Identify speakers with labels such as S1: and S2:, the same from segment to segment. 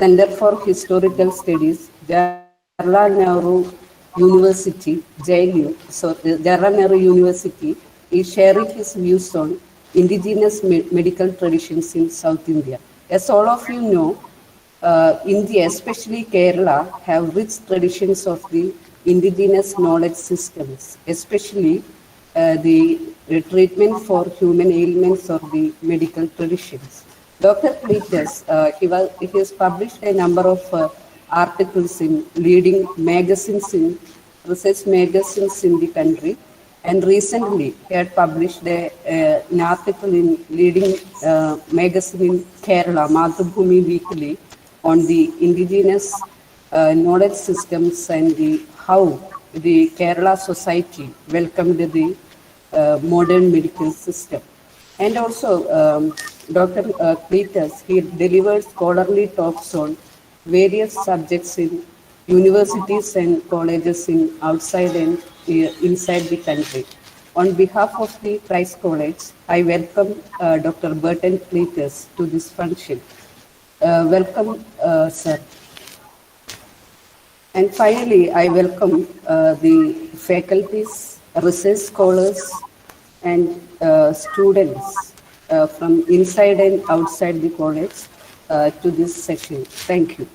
S1: Center for Historical Studies, Jawaharlal Nehru University, Jawaharlal Nehru University is sharing his views on indigenous medical traditions in South India. As all of you know, India, especially Kerala, have rich traditions of the indigenous knowledge systems, especially the treatment for human ailments or the medical traditions. Dr. Cleetus, he has published a number of articles in leading magazines research magazines in the country, and recently he had published an article in leading magazine in Kerala, Mathrubhumi Weekly, on the indigenous knowledge systems and how the Kerala society welcomed the modern medical system. And also, Dr. Cleetus, he delivered scholarly talks on various subjects in universities and colleges in outside and inside the country. On behalf of the Christ College, I welcome Dr. Burton Cleetus to this function. Welcome, sir. And finally, I welcome the faculties, research scholars, and students from inside and outside the college to this session. Thank you.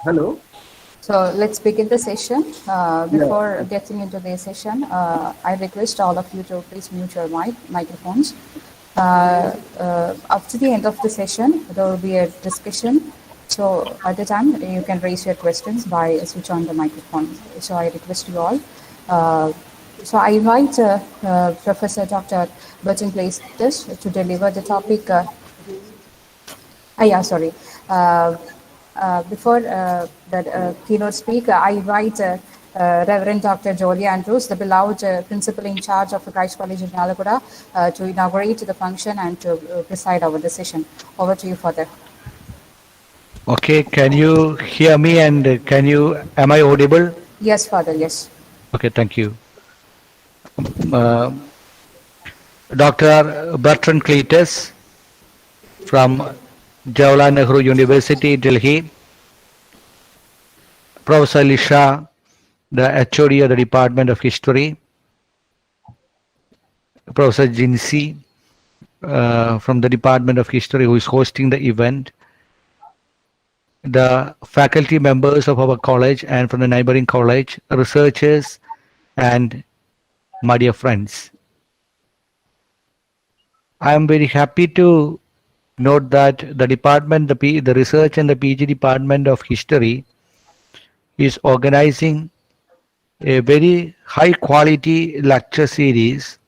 S2: Hello.
S3: So let's begin the session. Before getting into the session, I request all of you to please mute your microphones. Up to the end of the session, there will be a discussion. So at the time, you can raise your questions by switch on the microphone. So I request you all. So I invite Professor Dr. Burton Cleetus to deliver the topic. Before the keynote speaker, I invite Reverend Dr. Jolie Andrews, the beloved principal in charge of the Christ College in Alagoda, to inaugurate the function and to preside over the session. Over to you, Father.
S4: Okay, can you hear me and am I audible?
S3: Yes, Father, yes.
S4: Okay, thank you. Dr. Burton Cleetus from Jawaharlal Nehru University, Delhi. Professor Lisha, the HOD of the Department of History. Professor Jinsi from the Department of History, who is hosting the event. The faculty members of our college and from the neighboring college, researchers, and my dear friends. I am very happy to note that the department, the research and the PG department of history is organizing a very high quality lecture series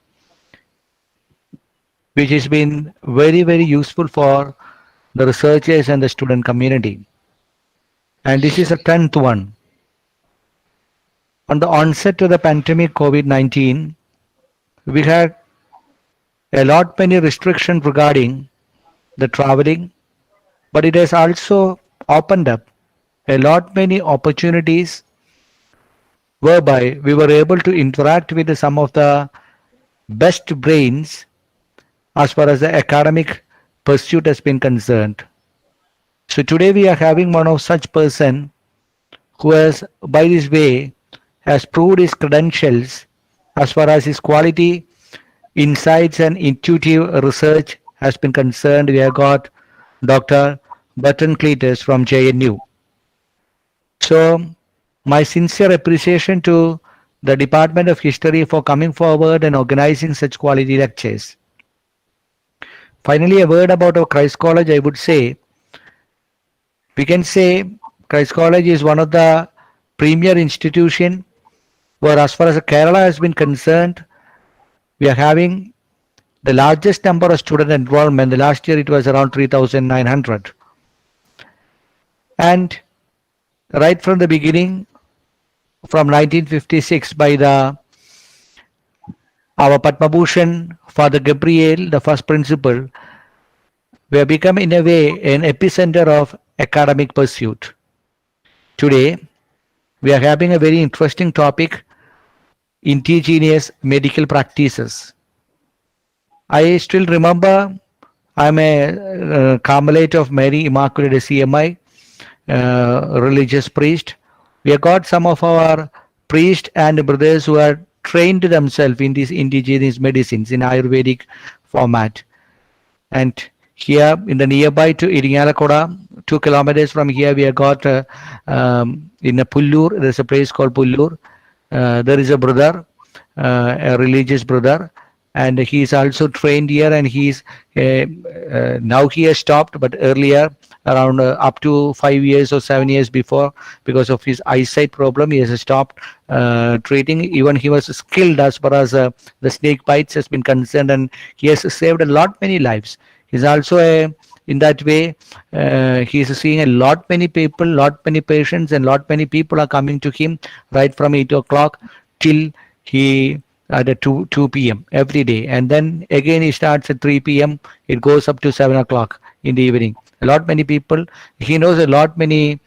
S4: which has been very, very useful for the researchers and the student community. And this is a 10th one. On the onset of the pandemic COVID-19, we had a lot many restrictions regarding the traveling, but it has also opened up a lot many opportunities whereby we were able to interact with some of the best brains as far as the academic pursuit has been concerned. So today we are having one of such person who has by this way has proved his credentials as far as his quality, insights and intuitive research has been concerned. We have got Dr. Burton Cleetus from JNU. So my sincere appreciation to the Department of History for coming forward and organizing such quality lectures. Finally, a word about our Christ College. I would say, we can say Christ College is one of the premier institution where as far as Kerala has been concerned, we are having the largest number of student enrollment. The last year it was around 3,900. And right from the beginning, from 1956, by our Padma Bhushan, Father Gabriel, the first principal, we have become in a way an epicenter of academic pursuit. today we are having a very interesting topic: indigenous medical practices. I still remember I'm a Carmelite of Mary Immaculate CMI, religious priest. We have got some of our priests and brothers who are trained themselves in these indigenous medicines in Ayurvedic format. And here in the nearby to Irinalakoda, 2 kilometers from here, we have got in a Pullur, there's a place called Pullur. There is a brother, a religious brother, and he is also trained here, and he's now he has stopped, but earlier around up to 5 years or 7 years before, because of his eyesight problem, he has stopped treating. Even he was skilled as far as the snake bites has been concerned, and he has saved a lot many lives. He's also a in that way he is seeing a lot many people, lot many patients, and lot many people are coming to him right from 8 o'clock till he at 2 p.m. every day, and then again he starts at 3 p.m. It goes up to 7 o'clock in the evening. A lot many people, he knows a lot many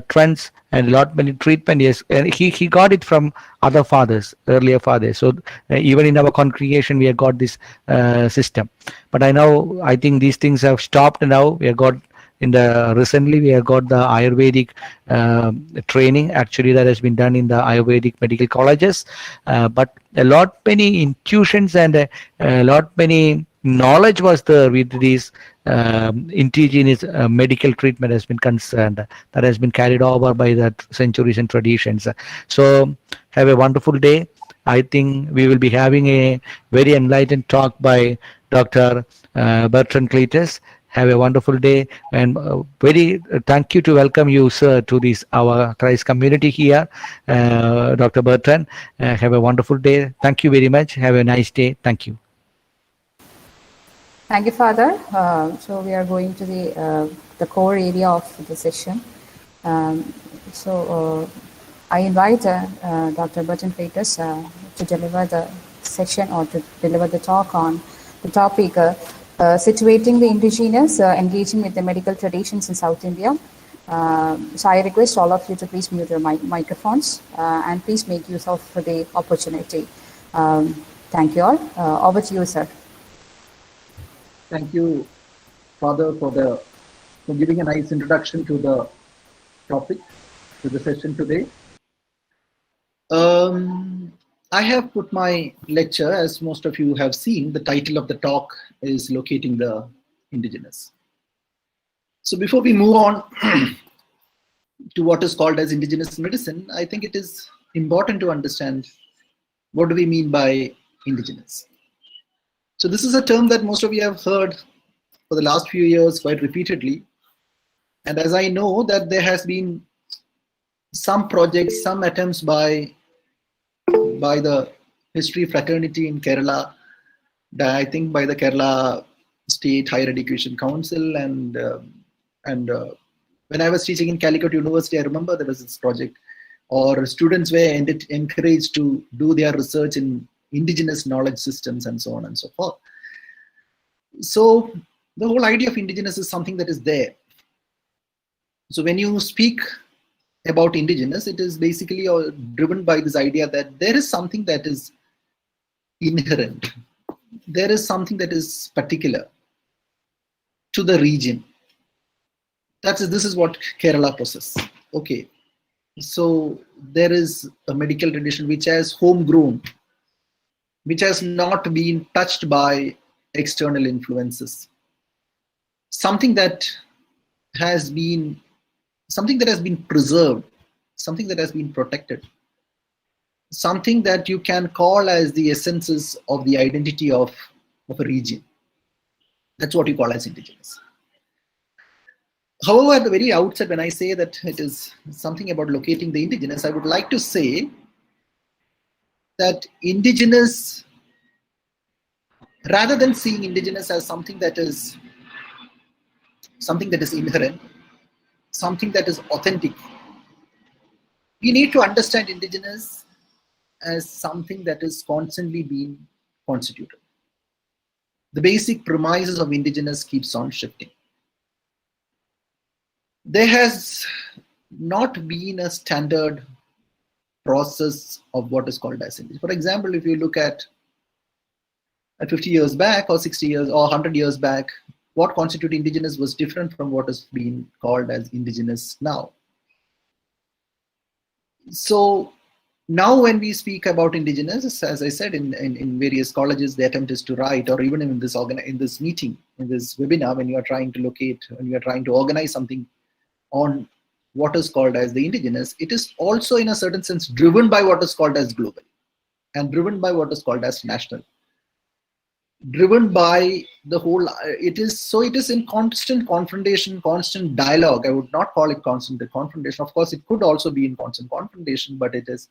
S4: trends and a lot many treatment. Yes, and he got it from other fathers, earlier fathers. So even in our congregation we have got this system. But I think these things have stopped now. We have got recently we have got the Ayurvedic training actually that has been done in the Ayurvedic medical colleges, but a lot many intuitions and a lot many knowledge was there with these indigenous medical treatment has been concerned, that has been carried over by the centuries and traditions. So have a wonderful day. I think we will be having a very enlightened talk by Dr. Burton Cleetus. Have a wonderful day, and thank you to welcome you, sir, to this our Christ community here, Dr. Burton. Have a wonderful day. Thank you very much. Have a nice day. Thank you.
S3: Thank you, Father. So we are going to the core area of the session. I invite Dr. Burton Cleetus to deliver the session or to deliver the talk on the topic situating the indigenous, engaging with the medical traditions in South India. So I request all of you to please mute your microphones and please make use of the opportunity. Thank you all. Over to you, sir.
S2: Thank you, Father, for giving a nice introduction to the topic, to the session today. I have put my lecture, as most of you have seen. The title of the talk is Locating the Indigenous. So before we move on to what is called as indigenous medicine, I think it is important to understand what do we mean by indigenous. So this is a term that most of you have heard for the last few years quite repeatedly. And as I know that there has been some projects, some attempts by the history fraternity in Kerala, I think by the Kerala State Higher Education Council, and when I was teaching in Calicut University, I remember there was this project, or students were encouraged to do their research in indigenous knowledge systems and so on and so forth. So the whole idea of indigenous is something that is there. So when you speak about indigenous, it is basically driven by this idea that there is something that is inherent. There is something that is particular to the region. This is what Kerala possesses. Okay. So there is a medical tradition which has homegrown, which has not been touched by external influences. Something that has been preserved, something that has been protected, something that you can call as the essences of the identity of a region. That's what you call as indigenous. However, at the very outset, when I say that it is something about locating the indigenous, I would like to say that indigenous, rather than seeing indigenous as something that is inherent, something that is authentic, we need to understand indigenous as something that is constantly being constituted. The basic premises of indigenous keeps on shifting. There has not been a standard process of what is called as indigenous. For example, if you look at 50 years back or 60 years or 100 years back, what constituted indigenous was different from what is being called as indigenous now. So now when we speak about indigenous, as I said, in various colleges, the attempt is to write, or even in this meeting, in this webinar, when you are trying to organize something on what is called as the indigenous, it is also in a certain sense driven by what is called as global and driven by what is called as national, driven by the whole, it is in constant confrontation, constant dialogue. I would not call it constant confrontation. Of course, it could also be in constant confrontation, but it is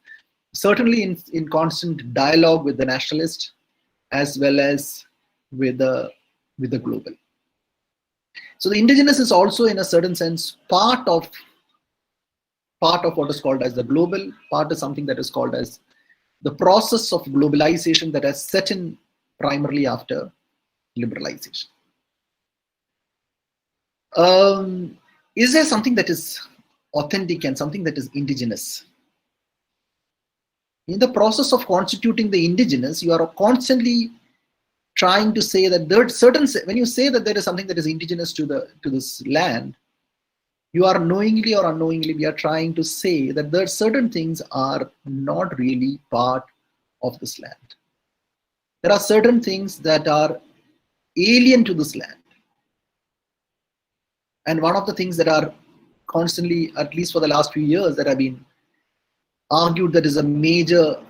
S2: certainly in constant dialogue with the nationalist as well as with the global. So the indigenous is also in a certain sense part of what is called as the global, part is something that is called as the process of globalization that has set in primarily after liberalization. Is there something that is authentic and something that is indigenous? In the process of constituting the indigenous, you are constantly trying to say that when you say that there is something that is indigenous to this land, you are knowingly or unknowingly, we are trying to say that there are certain things are not really part of this land. There are certain things that are alien to this land. And one of the things that are constantly, at least for the last few years, that have been argued that is a major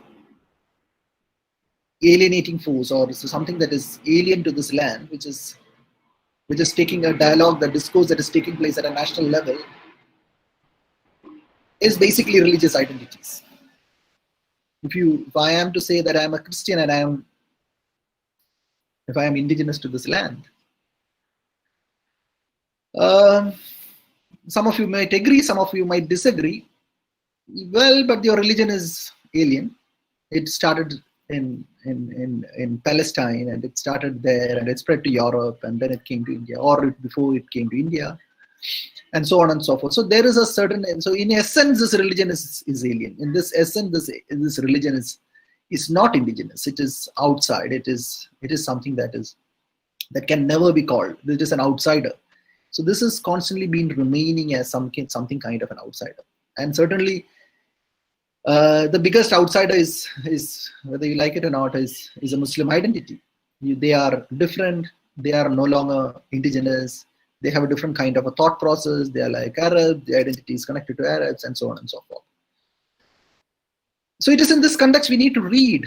S2: alienating force, or something that is alien to this land, which is taking a dialogue, the discourse that is taking place at a national level, is basically religious identities. If I am to say that I am a Christian and if I am indigenous to this land, some of you might agree, some of you might disagree. Well, but your religion is alien. It started in Palestine, and it started there, and it spread to Europe, and then it came to India, or before it came to India, and so on and so forth. So there is a certain, so in essence, this religion is alien. In this essence, this religion is not indigenous. It is outside. It is something that can never be called. It is an outsider. So this has constantly been remaining as something kind of an outsider. And certainly, the biggest outsider is, whether you like it or not, is a Muslim identity. They are different. They are no longer indigenous. They have a different kind of a thought process. They are like Arab. Their identity is connected to Arabs, and so on and so forth. So it is in this context we need to read.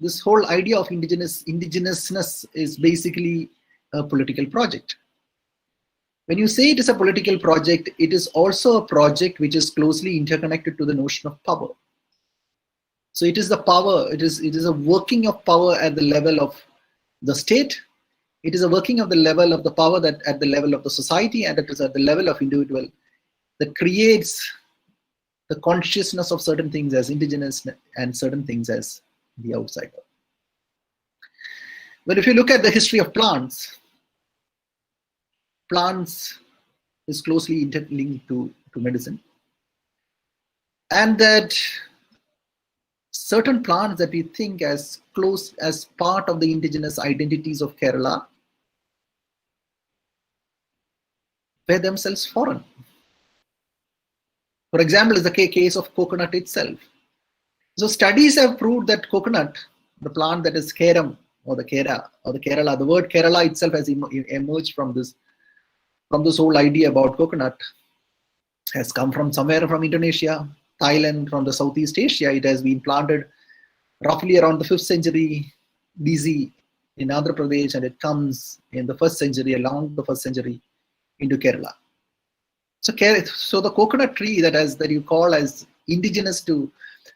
S2: This whole idea of indigenousness is basically a political project. When you say it is a political project, it is also a project which is closely interconnected to the notion of power. So it is the power, it is a working of power at the level of the state. It is a working of the level of the power that at the level of the society, and it is at the level of individual, that creates the consciousness of certain things as indigenous and certain things as the outsider. But if you look at the history of plants is closely interlinked to medicine, and that certain plants that we think as close as part of the indigenous identities of Kerala were themselves foreign. For example, is the case of coconut itself. So studies have proved that coconut, the plant that is Keram or the Kera or the Kerala, the word Kerala itself has emerged from this whole idea about coconut, has come from somewhere from Indonesia, Thailand, from the Southeast Asia. It has been planted roughly around the 5th century BC in Andhra Pradesh, and it comes in the 1st century, along the 1st century, into Kerala. So the coconut tree that you call as indigenous to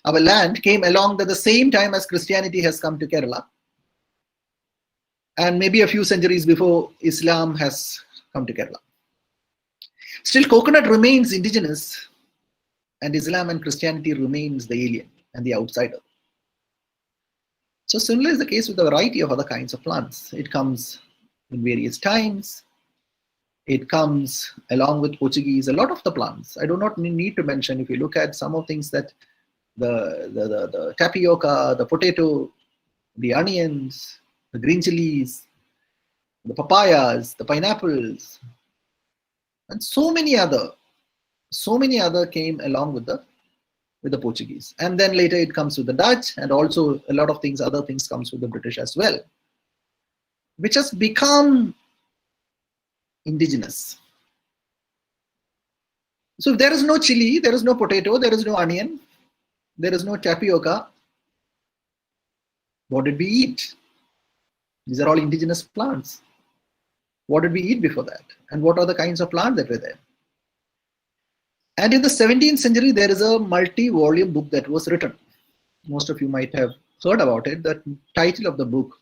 S2: our land came along at the same time as Christianity has come to Kerala, and maybe a few centuries before Islam has come to Kerala. Still, coconut remains indigenous, and Islam and Christianity remains the alien and the outsider. So similar is the case with a variety of other kinds of plants. It comes in various times. It comes along with Portuguese. A lot of the plants, I do not need to mention, if you look at some of things that the tapioca, the potato, the onions, the green chilies, the papayas, the pineapples, and so many other came along with the Portuguese. And then later it comes with the Dutch, and also a lot of things, other things comes with the British as well, which has become indigenous. So if there is no chili, there is no potato, there is no onion, there is no tapioca, what did we eat? These are all indigenous plants. What did we eat before that? And what are the kinds of plants that were there? And in the 17th century, there is a multi-volume book that was written. Most of you might have heard about it. The title of the book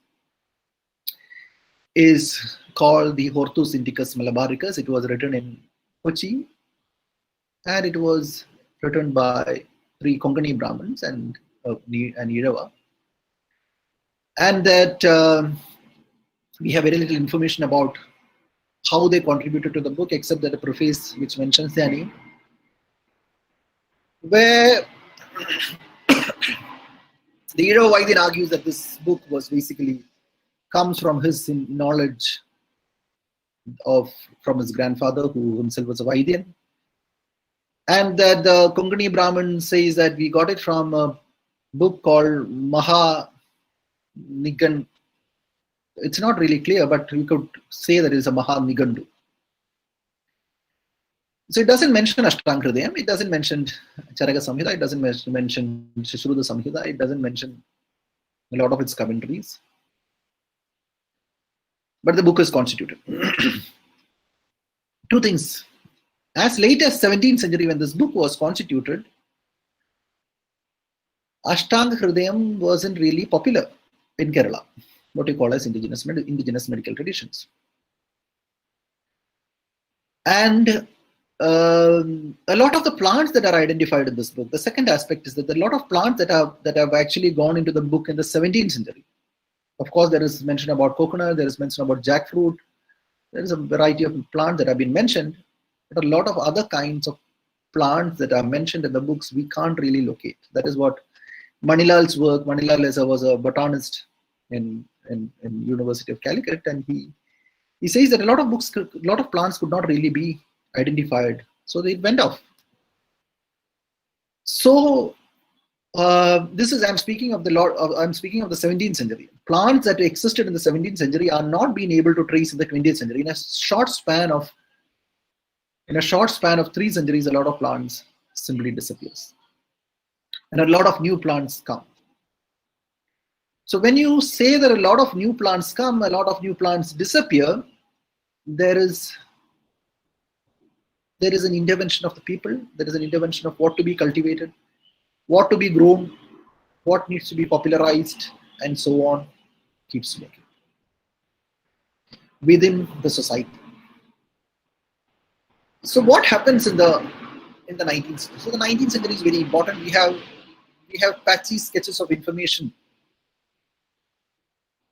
S2: is called the Horthus, Indicus, Malabarikas. It was written in Kochi, and it was written by 3 Konkani Brahmins and Irava. And that we have very little information about how they contributed to the book, except that a preface which mentions their name, where the Irava Vaidyan argues that this book was basically comes from his knowledge from his grandfather, who himself was a Vaidyan, and that the Konkani Brahmin says that we got it from a book called Maha Nigan. It's not really clear, but we could say that it is a Maha Nigandu. So it doesn't mention Ashtanga Hridayam, it doesn't mention Charaka Samhita, it doesn't mention Shishruta Samhita, it doesn't mention a lot of its commentaries. But the book is constituted. 2 things. As late as 17th century, when this book was constituted, Ashtanga Hridayam wasn't really popular in Kerala, what we call as indigenous medical traditions. And a lot of the plants that are identified in this book, the second aspect is that a lot of plants that have actually gone into the book in the 17th century. Of course, there is mention about coconut, there is mention about jackfruit, there is a variety of plants that have been mentioned, but a lot of other kinds of plants that are mentioned in the books we can't really locate. That is what Manilal's work. Manilal was a botanist in University of Calicut, and he says that a lot of plants could not really be identified, so they went off. So I'm speaking of the 17th century. Plants that existed in the 17th century are not being able to trace in the 20th century. In a short span of 3 centuries, a lot of plants simply disappears, and a lot of new plants come. So when you say that a lot of new plants come, a lot of new plants disappear, there is an intervention of the people. There is an intervention of what to be cultivated, what to be grown, what needs to be popularized, and so on, keeps making within the society. So what happens in the 19th century? So the 19th century is very important. We have patchy sketches of information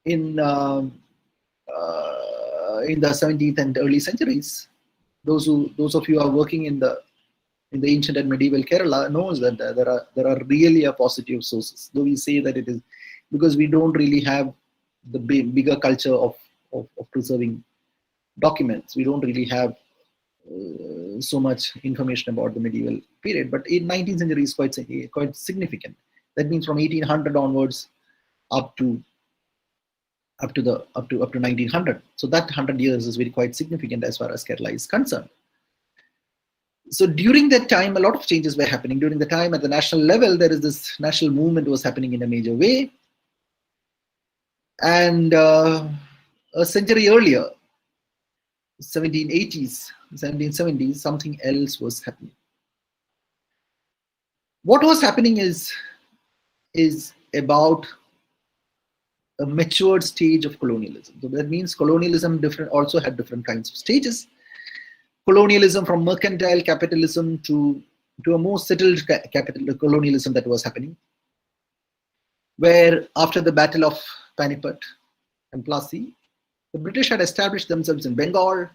S2: in the 17th and early centuries. Those of you who are working in the ancient and medieval Kerala knows that there are really a positive sources. Though we say that it is because we don't really have the bigger culture of preserving documents. We don't really have so much information about the medieval period. But in 19th century is quite significant. That means from 1800 onwards up to 1900. So that 100 years is quite significant as far as Kerala is concerned. So during that time, a lot of changes were happening. During the time at the national level, there is this national movement was happening in a major way. And a century earlier, 1780s, 1770s, something else was happening. What was happening is about a matured stage of colonialism. So that means colonialism also had different kinds of stages. Colonialism from mercantile capitalism to a more settled colonialism that was happening, where after the Battle of Panipat and Plassey, the British had established themselves in Bengal.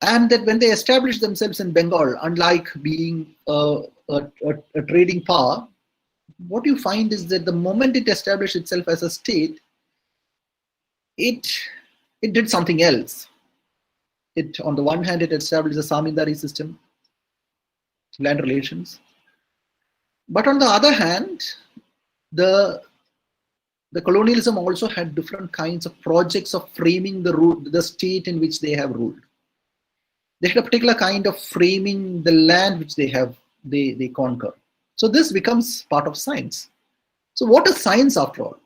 S2: And that when they established themselves in Bengal, unlike being a trading power, what you find is that the moment it established itself as a state, it did something else. It, on the one hand, it established a Samindari system, land relations. But on the other hand, the colonialism also had different kinds of projects of framing the state in which they have ruled. They had a particular kind of framing the land which they conquer. So this becomes part of science. So what is science after all?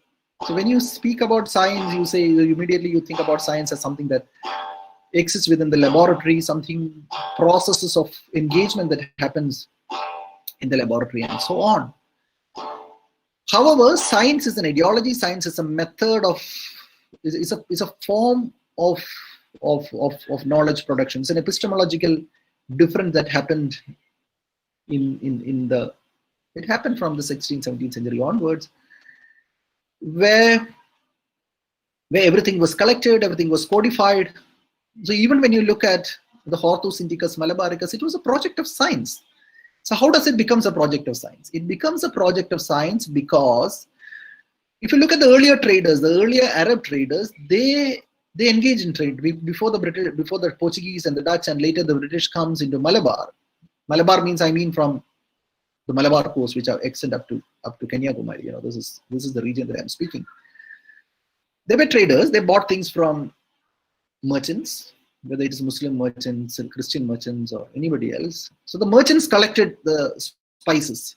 S2: So when you speak about science, you say immediately you think about science as something that exists within the laboratory, something processes of engagement that happens in the laboratory and so on. However, science is an ideology. Science is a method of, is a form of knowledge production. It's an epistemological difference that happened it happened from the 16th, 17th century onwards, where everything was collected, everything was codified. So even when you look at the Horthus, Indicus, Malabarikas, it was a project of science. So how does it become a project of science? It becomes a project of science because if you look at the earlier traders, the earlier Arab traders, they engage in trade before the Portuguese and the Dutch, and later the British comes into Malabar. Malabar means, from the Malabar coast, which are extend up to Kenya-Kumari. This is the region that I'm speaking. They were traders. They bought things from merchants, whether it is Muslim merchants and Christian merchants or anybody else. So the merchants collected the spices.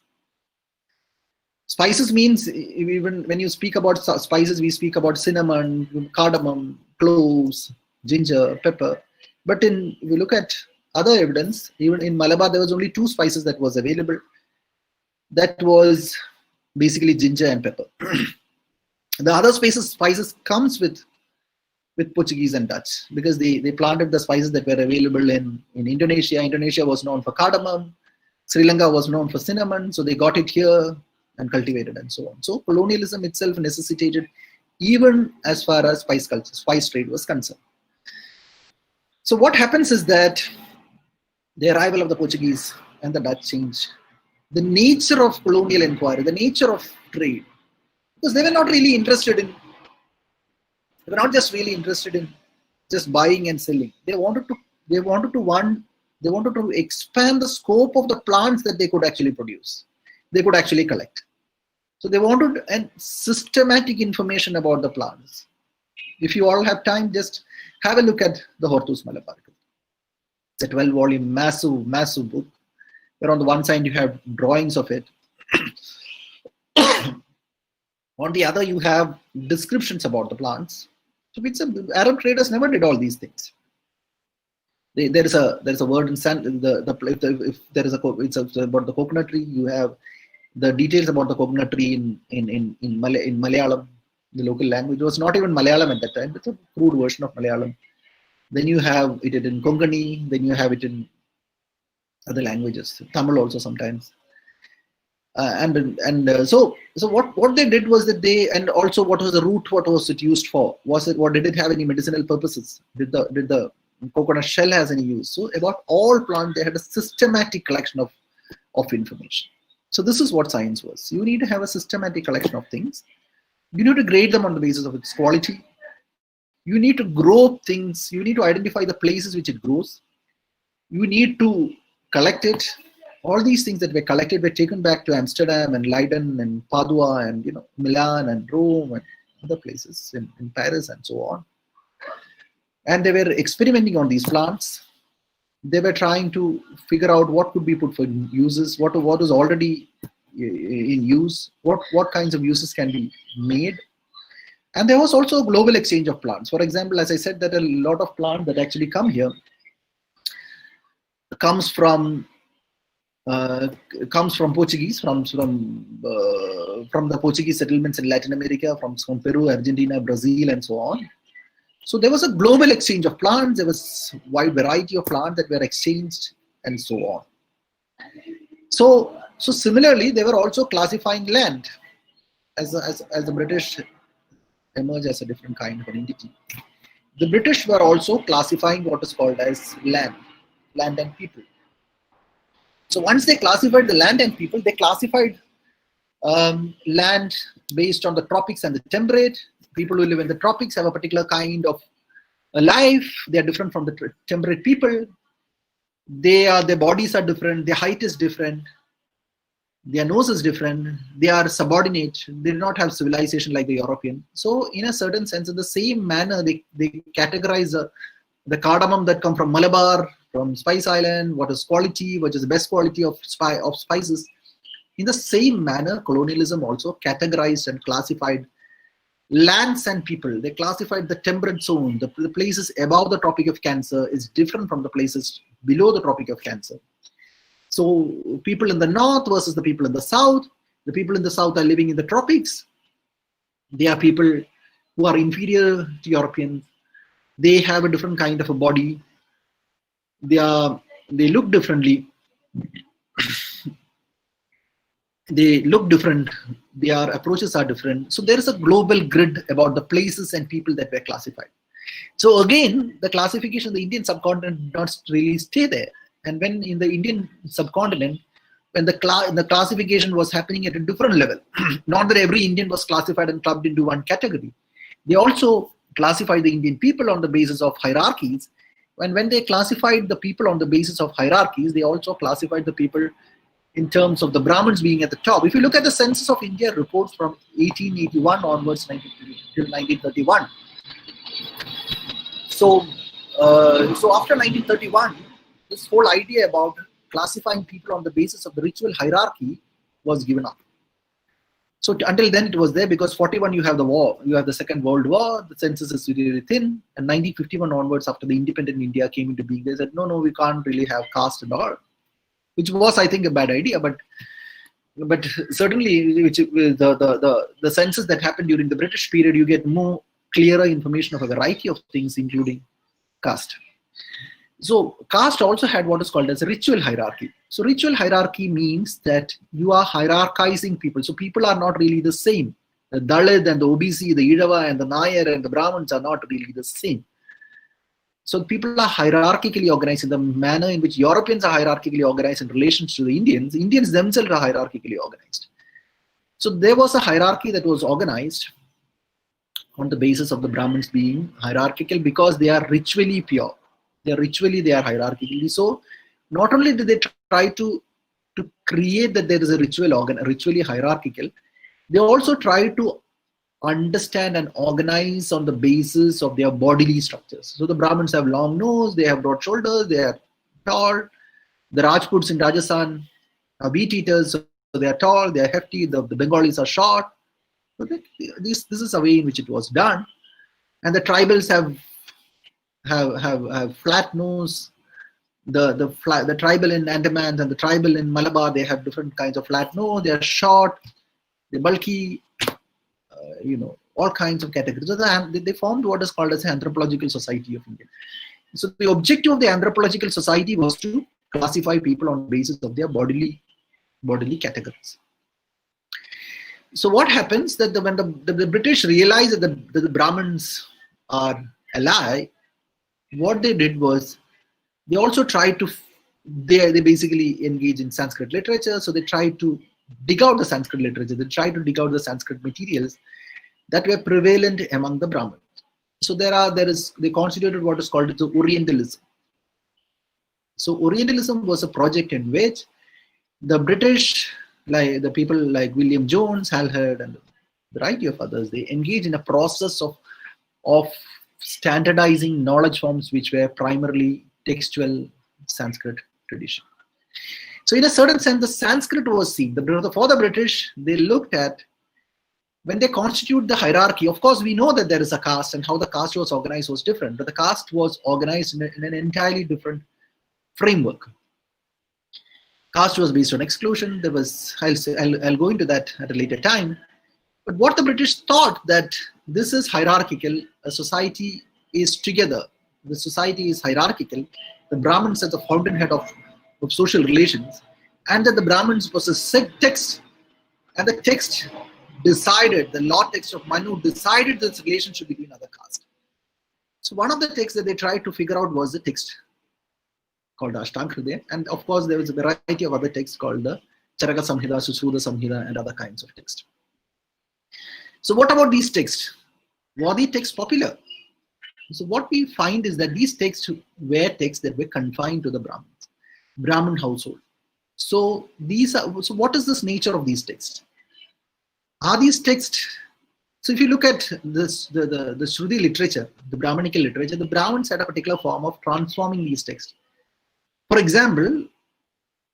S2: Spices means, even when you speak about spices, we speak about cinnamon, cardamom, cloves, ginger, pepper. But if you look at other evidence, even in Malabar, there was only 2 spices that was available. That was basically ginger and pepper. The other spices comes with Portuguese and Dutch, because they planted the spices that were available in Indonesia. Indonesia was known for cardamom. Sri Lanka was known for cinnamon. So they got it here and cultivated and so on. So colonialism itself necessitated, even as far as spice trade was concerned. So what happens is that the arrival of the Portuguese and the Dutch changed the nature of colonial inquiry, the nature of trade, because they were not really interested in, they were not just really interested in just buying and selling. They wanted to expand the scope of the plants that they could actually produce, they could actually collect. So they wanted systematic information about the plants. If you all have time, just have a look at the Horthus Malabarikas. It's a 12-volume, massive book, where on the one side you have drawings of it. On the other, you have descriptions about the plants. So Arab traders never did all these things. There is a word in if there is it's about the coconut tree. You have the details about the coconut tree in Malayalam, the local language. It was not even Malayalam at that time. It's a crude version of Malayalam. Then you have it in Konkani. Then you have it in other languages, Tamil also sometimes. So what they did was that and also what was the root? What was it used for? Did it have any medicinal purposes? Did the coconut shell has any use? So about all plants, they had a systematic collection of information. So this is what science was. You need to have a systematic collection of things. You need to grade them on the basis of its quality. You need to grow things. You need to identify the places which it grows. You need to collect it. All these things that were collected were taken back to Amsterdam and Leiden and Padua and Milan and Rome and other places in Paris and so on. And they were experimenting on these plants. They were trying to figure out what could be put for uses, what was already in use, what kinds of uses can be made. And there was also a global exchange of plants. For example, as I said, that a lot of plants that actually come here comes from Portuguese, from the Portuguese settlements in Latin America, from Peru, Argentina, Brazil, and so on. So there was a global exchange of plants. There was a wide variety of plants that were exchanged, and so on. So similarly, they were also classifying land as the British emerged as a different kind of an entity. the British were also classifying what is called as land and people. So once they classified the land and people, they classified land based on the tropics and the temperate. People who live in the tropics have a particular kind of a life. They are different from the temperate people. Their bodies are different. Their height is different. Their nose is different. They are subordinate. They do not have civilization like the European. So in a certain sense, in the same manner, they categorize the cardamom that come from Malabar, from Spice Island, what is quality, what is the best quality of spices. In the same manner, colonialism also categorized and classified lands and people. They classified the temperate zone, the places above the Tropic of Cancer is different from the places below the Tropic of Cancer. So people in the north versus the people in the south. The people in the south are living in the tropics. They are people who are inferior to Europeans. They have a different kind of a body. They look differently. They look different. Their approaches are different. So there is a global grid about the places and people that were classified. So again, the classification of the Indian subcontinent did not really stay there. And when in the Indian subcontinent, when the classification was happening at a different level, not that every Indian was classified and clubbed into one category. They also classified the Indian people on the basis of hierarchies. And when they classified the people on the basis of hierarchies, they also classified the people in terms of the Brahmins being at the top. If you look at the Census of India reports from 1881 onwards till 1931. So after 1931, this whole idea about classifying people on the basis of the ritual hierarchy was given up. So until then it was there, because 41 you have the war, you have the Second World War, the census is really thin, and 1951 onwards, after the independent India came into being, they said, no, we can't really have caste and all, which was, I think, a bad idea, but certainly the census that happened during the British period, you get more clearer information of a variety of things, including caste. So caste also had what is called as a ritual hierarchy. So ritual hierarchy means that you are hierarchizing people. So people are not really the same. The Dalit and the OBC, the Idava and the Nair and the Brahmins are not really the same. So people are hierarchically organized in the manner in which Europeans are hierarchically organized in relation to the Indians. Indians themselves are hierarchically organized. So there was a hierarchy that was organized on the basis of the Brahmins being hierarchical because they are ritually pure. They are hierarchically. So not only did they try to create that there is a ritually hierarchical, they also try to understand and organize on the basis of their bodily structures. So the Brahmins have long nose, they have broad shoulders, they are tall. The Rajputs in Rajasthan are wheat eaters, so they are tall, they are hefty. The Bengalis are short. So this is a way in which it was done. And the tribals have flat nose. The tribal in Andaman and the tribal in Malabar, they have different kinds of flat nose. They are short, they're bulky, all kinds of categories. So they formed what is called as the Anthropological Society of India. So the objective of the Anthropological Society was to classify people on the basis of their bodily categories. So what happens that when the British realized that the Brahmins are ally, what they did was they also tried to, they basically engage in Sanskrit literature. So they tried to dig out the Sanskrit literature. They tried to dig out the Sanskrit materials that were prevalent among the Brahmins. So they constituted what is called the Orientalism. So Orientalism was a project in which the British, like the people like William Jones, Hal Hurd, and a variety of others, they engaged in a process of standardizing knowledge forms which were primarily textual Sanskrit tradition. So in a certain sense, the Sanskrit was seen. For the British, they looked at, when they constitute the hierarchy, of course we know that there is a caste, and how the caste was organized was different, but the caste was organized in an entirely different framework. Caste was based on exclusion. There was, I'll go into that at a later time. But what the British thought, that this is hierarchical, a society is together, the society is hierarchical, the Brahmins as the fountainhead of social relations, and that the Brahmins was a text, and the text decided, the law text of Manu decided this relationship between other castes. So one of the texts that they tried to figure out was the text called Ashtanga, and of course there was a variety of other texts called the Charaka Samhita, Susruta Samhita, and other kinds of texts. So what about these texts? Were these texts popular? So what we find is that these texts were texts that were confined to the Brahmin household. So so what is this nature of these texts? Are these texts? So if you look at this, the Shruti literature, the Brahminical literature, the Brahmins had a particular form of transforming these texts. For example,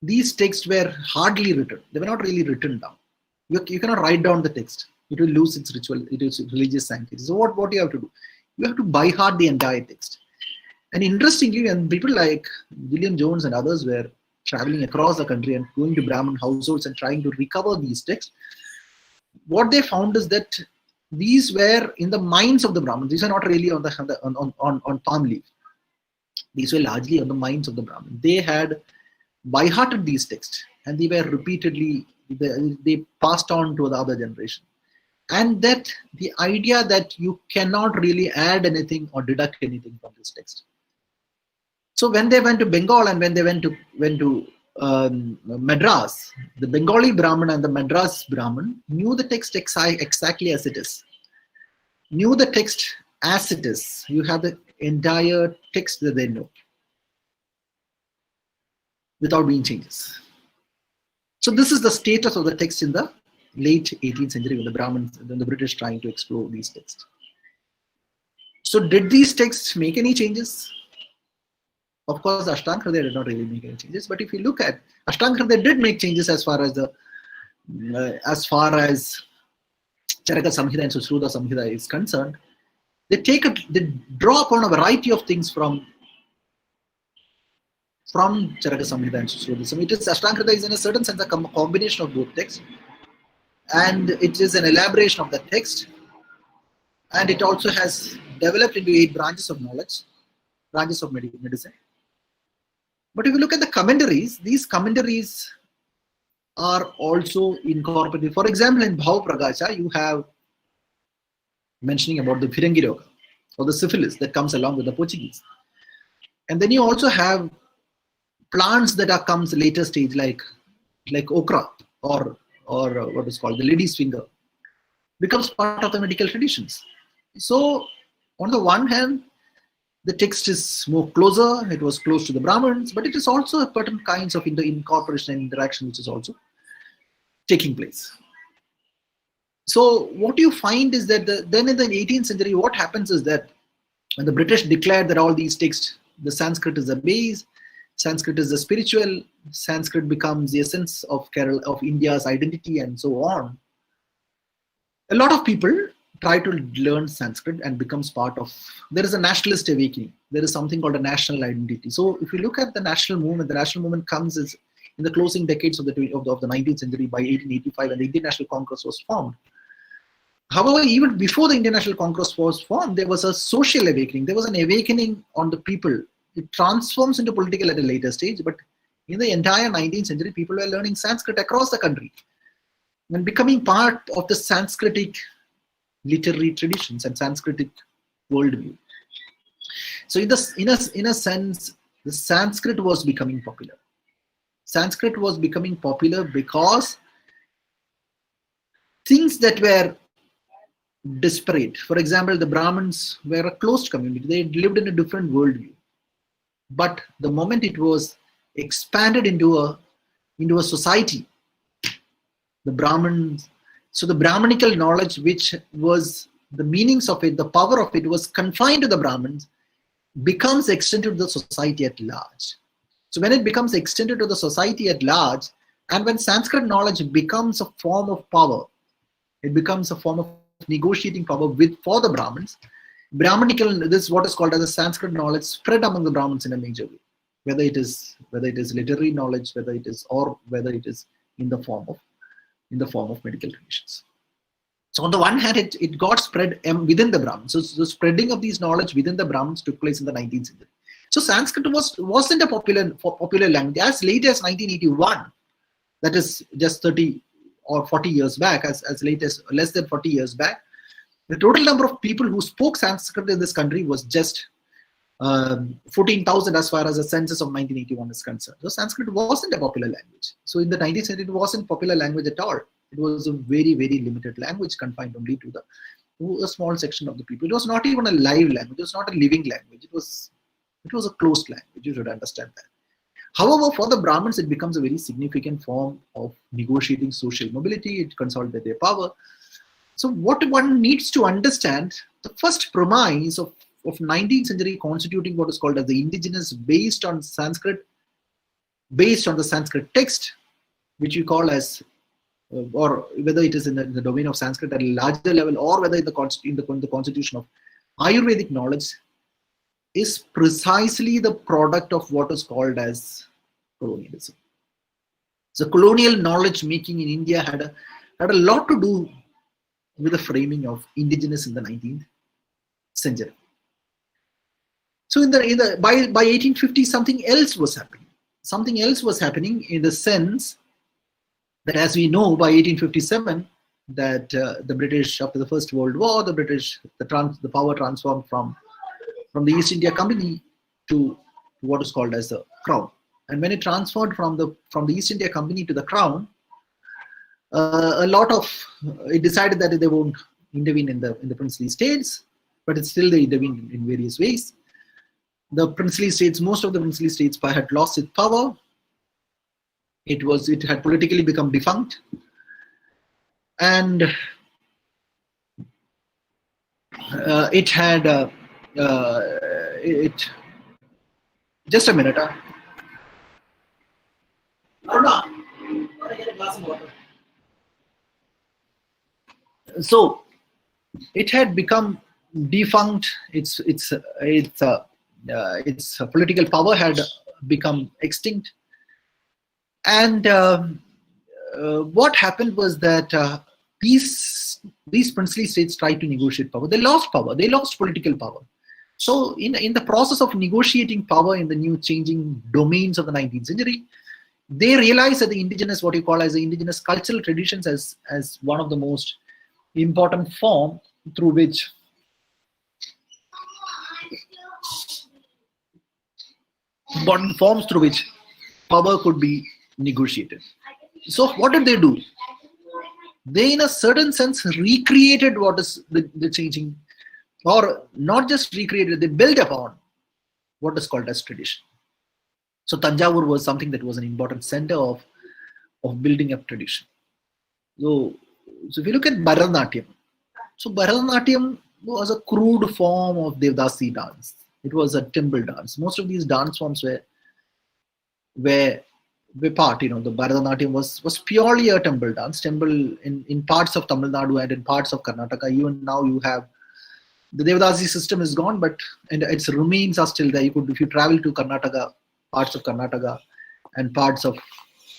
S2: these texts were hardly written. They were not really written down. You cannot write down the text. It will lose its ritual, its religious sanctity. So what you have to do? You have to by heart the entire text. And interestingly, when people like William Jones and others were traveling across the country and going to Brahmin households and trying to recover these texts, what they found is that these were in the minds of the Brahmins. These are not really on palm leaf. These were largely on the minds of the Brahmins. They had by-hearted these texts, and they were repeatedly, they passed on to the other generation. And that the idea that you cannot really add anything or deduct anything from this text. So when they went to Bengal and when they went to Madras, the Bengali Brahmin and the Madras Brahmin knew the text exactly as it is. Knew the text as it is. You have the entire text that they know without being changes. So this is the status of the text in the late 18th century when the Brahmins and the British trying to explore these texts. So did these texts make any changes? Of course, Ashtanga did not really make any changes. But if you look at Ashtanga, they did make changes as far as Charaka Samhita and Susruta Samhita is concerned. They draw upon a variety of things from Charaka Samhita and Susruta Samhita. Ashtanga is in a certain sense a combination of both texts, and it is an elaboration of the text, and it also has developed into 8 branches of knowledge, branches of medicine. But if you look at the commentaries, these commentaries are also incorporated. For example, in Bhava Prakasha, you have mentioning about the Firangi Roga or the syphilis that comes along with the Portuguese. And then you also have plants that comes later stage like okra or what is called the lady's finger becomes part of the medical traditions. So on the one hand, the text is more closer, it was close to the Brahmins, but it is also a certain kinds of incorporation and interaction which is also taking place. So what you find is that then in the 18th century, what happens is that when the British declared that all these texts, the Sanskrit is the base, Sanskrit is the spiritual, Sanskrit becomes the essence of India's identity and so on, a lot of people try to learn Sanskrit and becomes part of, there is a nationalist awakening. There is something called a national identity. So if you look at the national movement comes in the closing decades of the 19th century by 1885 when the Indian National Congress was formed. However, even before the Indian National Congress was formed, there was a social awakening. There was an awakening on the people. It transforms into political at a later stage, but in the entire 19th century, people were learning Sanskrit across the country and becoming part of the Sanskritic literary traditions and Sanskritic worldview. So in a sense, the Sanskrit was becoming popular. Sanskrit was becoming popular because things that were disparate, for example, the Brahmins were a closed community. They lived in a different worldview. But the moment it was expanded into a society, the Brahmins, so the Brahminical knowledge, which was the meanings of it, the power of it was confined to the Brahmins, becomes extended to the society at large. So when it becomes extended to the society at large, and when Sanskrit knowledge becomes a form of power, it becomes a form of negotiating power for the Brahmins. Brahminical, this is what is called as a Sanskrit knowledge spread among the Brahmins in a major way, whether it is literary knowledge, whether it is in the form of medical traditions. So on the one hand, it got spread within the Brahmins. So the spreading of these knowledge within the Brahmins took place in the 19th century. So Sanskrit wasn't a popular language as late as 1981. That is just 30 or 40 years back, as late as less than 40 years back. The total number of people who spoke Sanskrit in this country was just 14,000 as far as the census of 1981 is concerned. So Sanskrit wasn't a popular language. So in the 19th century, it wasn't popular language at all. It was a very, very limited language confined only to a small section of the people. It was not even a live language. It was not a living language. It was a closed language. You should understand that. However, for the Brahmins, it becomes a very significant form of negotiating social mobility. It consolidates their power. So what one needs to understand, the first premise of 19th century constituting what is called as the indigenous based on Sanskrit, based on the Sanskrit text, which we call as, or whether it is in the domain of Sanskrit at a larger level, or whether in the constitution of Ayurvedic knowledge, is precisely the product of what is called as colonialism. So colonial knowledge making in India had a lot to do with the framing of indigenous in the 19th century. So by 1850, something else was happening. Something else was happening in the sense that, as we know, by 1857, that the British, after the First World War, the power transformed from the East India Company to what is called as the Crown. And when it transferred from the East India Company to the Crown, it decided that they won't intervene in the princely states, but it's still they intervened in various ways. The princely states, most of the princely states had lost its power. It had politically become defunct, and just a minute. So it had become defunct. Its political power had become extinct, and what happened was that these princely states tried to negotiate power. They lost power. They lost political power. So in the process of negotiating power in the new changing domains of the 19th century, they realized that the indigenous, what you call as the indigenous cultural traditions, as one of the most important forms through which power could be negotiated. So what did they do? They, in a certain sense, recreated what is the changing, or not just recreated, they built upon what is called as tradition. So Tanjavur was something that was an important center of building up tradition. So if you look at Bharatnatyam, so Bharatnatyam was a crude form of Devdasi dance. It was a temple dance. Most of these dance forms were part, the Bharatnatyam was purely a temple dance. Temple in parts of Tamil Nadu and in parts of Karnataka. Even now you have the Devdasi system is gone, and its remains are still there. If you travel to Karnataka, parts of Karnataka and parts of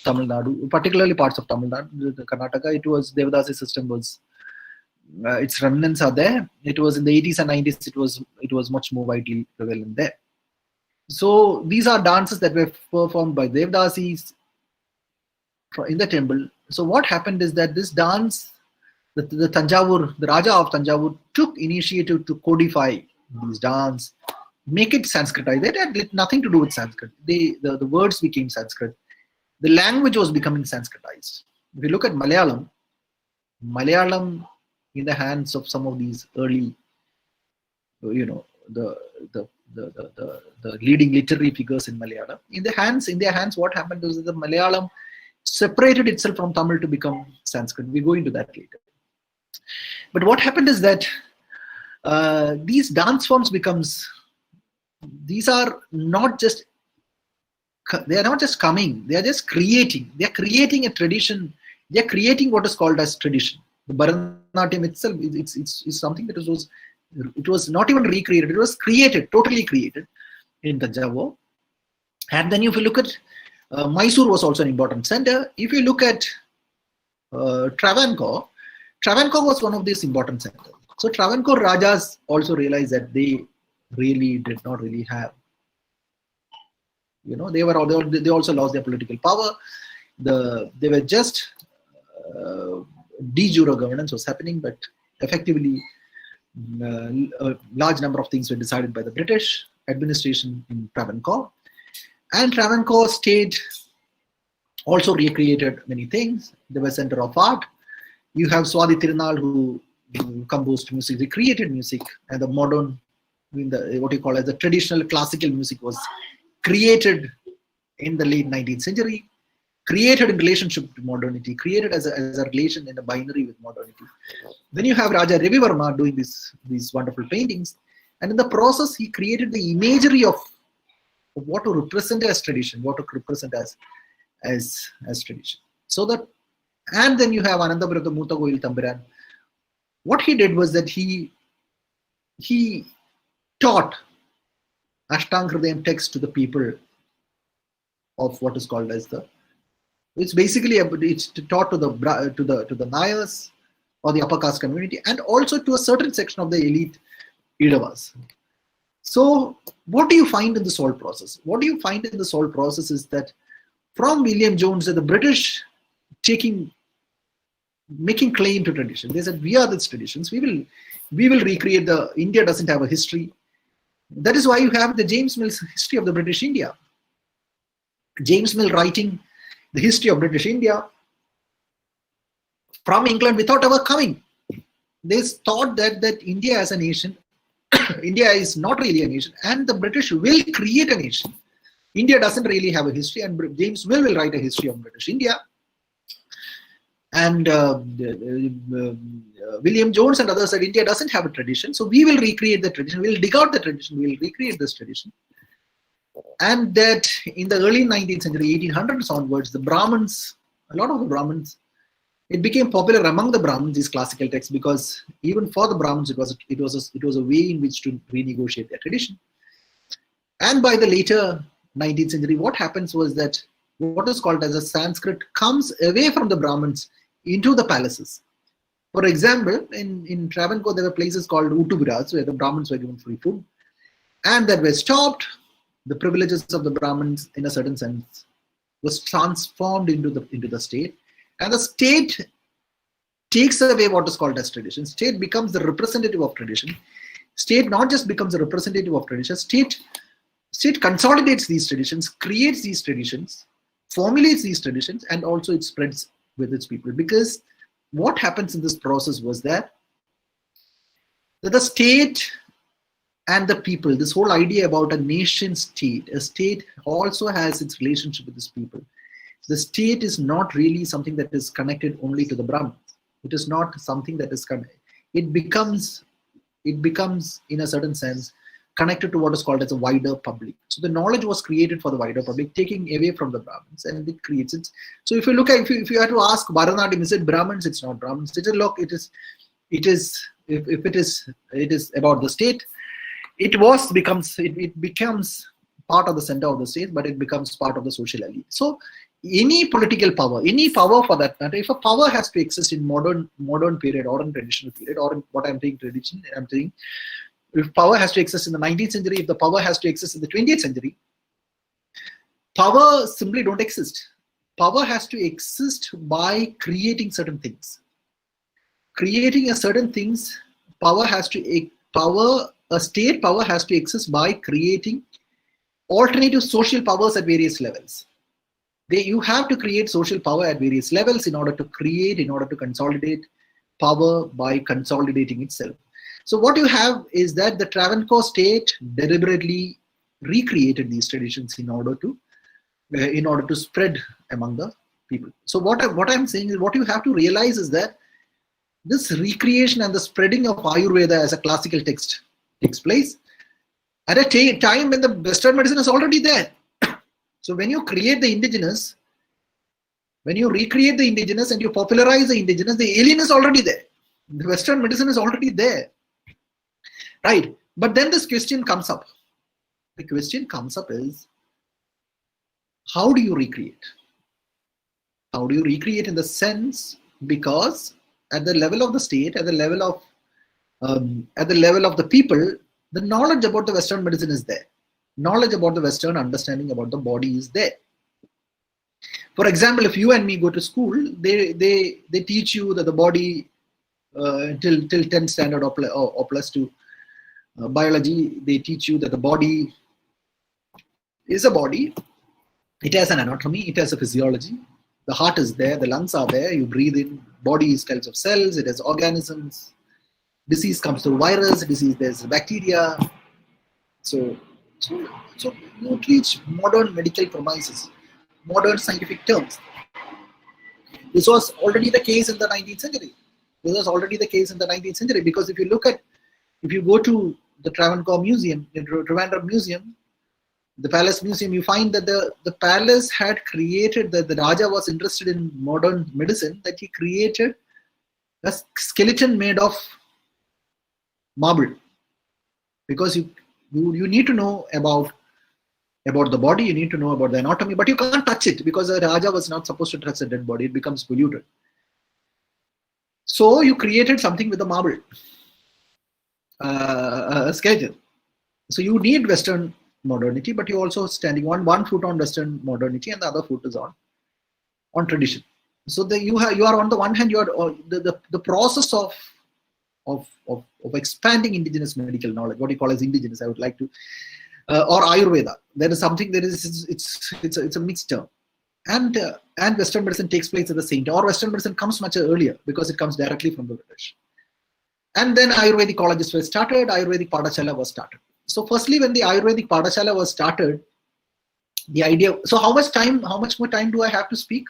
S2: Tamil Nadu, particularly parts of Tamil Nadu, Karnataka, it was Devdasi system was its remnants are there. It was in the 80s and 90s. It was much more widely prevalent there. So these are dances that were performed by Devdasis in the temple. So what happened is that this dance, the Tanjavur, the Raja of Tanjavur took initiative to codify these dance, make it Sanskritized. That had nothing to do with Sanskrit. The words became Sanskrit. The language was becoming Sanskritized. If you look at Malayalam in the hands of some of these early, the leading literary figures in Malayalam, in their hands, what happened was that the Malayalam separated itself from Tamil to become Sanskrit. We go into that later. But what happened is that these dance forms these are not just coming, they are just creating. They are creating a tradition. They are creating what is called as tradition. The Bharatnatyam itself is something that it was not even recreated. It was created, totally created in Tanjavur. And then if you look at Mysore was also an important center. If you look at Travancore was one of these important centers. So Travancore Rajas also realized that they really did not really have, they also lost their political power. They were just de jure governance was happening, but effectively a large number of things were decided by the British administration in Travancore. And Travancore state also recreated many things. They were center of art. You have Swati Tirunal who composed music, they created music, and the modern, what you call as the traditional classical music was created in the late 19th century, created in relationship to modernity, created as a relation in a binary with modernity. Then you have Raja Ravi Verma doing these wonderful paintings, and in the process he created the imagery of what to represent as tradition, what to represent as tradition. So that, and then you have Anandapuratha Mutha Koil Tambiran. What he did was that he taught Ashtanga text to the people of what is called as it's basically it's taught to the Nayars or the upper caste community, and also to a certain section of the elite Idavas. So what do you find in this whole process? What do you find in this whole process is that from William Jones, the British making claim to tradition. They said, we are these traditions. We will recreate India doesn't have a history. That is why you have the James Mill's history of the British India. James Mill writing the history of British India from England without ever coming. They thought that India as a nation, India is not really a nation, and the British will create a nation. India doesn't really have a history, and James Mill will write a history of British India. And William Jones and others said India doesn't have a tradition, so we will recreate the tradition, we'll dig out the tradition, we'll recreate this tradition. And that in the early 19th century, 1800s onwards, the Brahmins, a lot of the Brahmins, it became popular among the Brahmins, these classical texts, because even for the Brahmins, it was a way in which to renegotiate their tradition. And by the later 19th century, what happens was that what is called as a Sanskrit comes away from the Brahmins into the palaces. For example, in Travancore, there were places called Utubiras, where the Brahmins were given free food, and that were stopped. The privileges of the Brahmins, in a certain sense, was transformed into the state, and the state takes away what is called as tradition. State becomes the representative of tradition. State not just becomes a representative of tradition. State consolidates these traditions, creates these traditions, formulates these traditions, and also it spreads with its people. Because what happens in this process was that the state and the people, this whole idea about a nation state, a state also has its relationship with its people. The state is not really something that is connected only to the Brahmins. It is not something that is connected. It becomes in a certain sense connected to what is called as a wider public. So the knowledge was created for the wider public, taking away from the Brahmins, and it creates it. So if you look at, if you had to ask Bharatnatyam, is it Brahmins? It's not Brahmins. It is about the state. It becomes part of the center of the state, but it becomes part of the social elite. So any political power, any power for that matter, if a power has to exist in modern period or in traditional period, or in what I'm saying tradition, I'm saying if power has to exist in the 19th century, if the power has to exist in the 20th century, power simply don't exist. Power has to exist by creating certain things. Creating a certain things, a state power has to exist by creating alternative social powers at various levels. You have to create social power at various levels in order to consolidate power by consolidating itself. So what you have is that the Travancore state deliberately recreated these traditions in order to spread among the people. So what I'm saying is, what you have to realize is that this recreation and the spreading of Ayurveda as a classical text takes place at a time when the Western medicine is already there. So when you create the indigenous, when you recreate the indigenous and you popularize the indigenous, the alien is already there. The Western medicine is already there. Right? But then this question comes up. The question comes up is, how do you recreate? How do you recreate in the sense, because at the level of the state, at the level of the people, the knowledge about the Western medicine is there. Knowledge about the Western understanding about the body is there. For example, if you and me go to school, they teach you that the body till 10th standard or plus 2 biology, they teach you that the body is a body. It has an anatomy, it has a physiology. The heart is there, the lungs are there, you breathe in. Body is kinds of cells, it has organisms. Disease comes through virus, disease there's bacteria. So you teach modern medical premises, modern scientific terms. This was already the case in the 19th century. Because if you go to the Travancore Museum, the Trivandrum Museum, the Palace Museum, you find that the palace had created, that the Raja was interested in modern medicine, that he created a skeleton made of marble. Because you need to know about the body, you need to know about the anatomy, but you can't touch it because the Raja was not supposed to touch a dead body, it becomes polluted. So you created something with a marble, a skeleton. So you need Western modernity, but you also standing one foot on Western modernity and the other foot is on tradition. So you are on the one hand, you are the process of expanding indigenous medical knowledge, what you call as indigenous, I would like to, or Ayurveda. There is something it's a mixed term, and Western medicine takes place at the same time, or Western medicine comes much earlier because it comes directly from the British. And then Ayurvedic colleges were started, Ayurvedic Padashala was started. So firstly, when the Ayurvedic Padashala was started, the idea, so how much more time do I have to speak?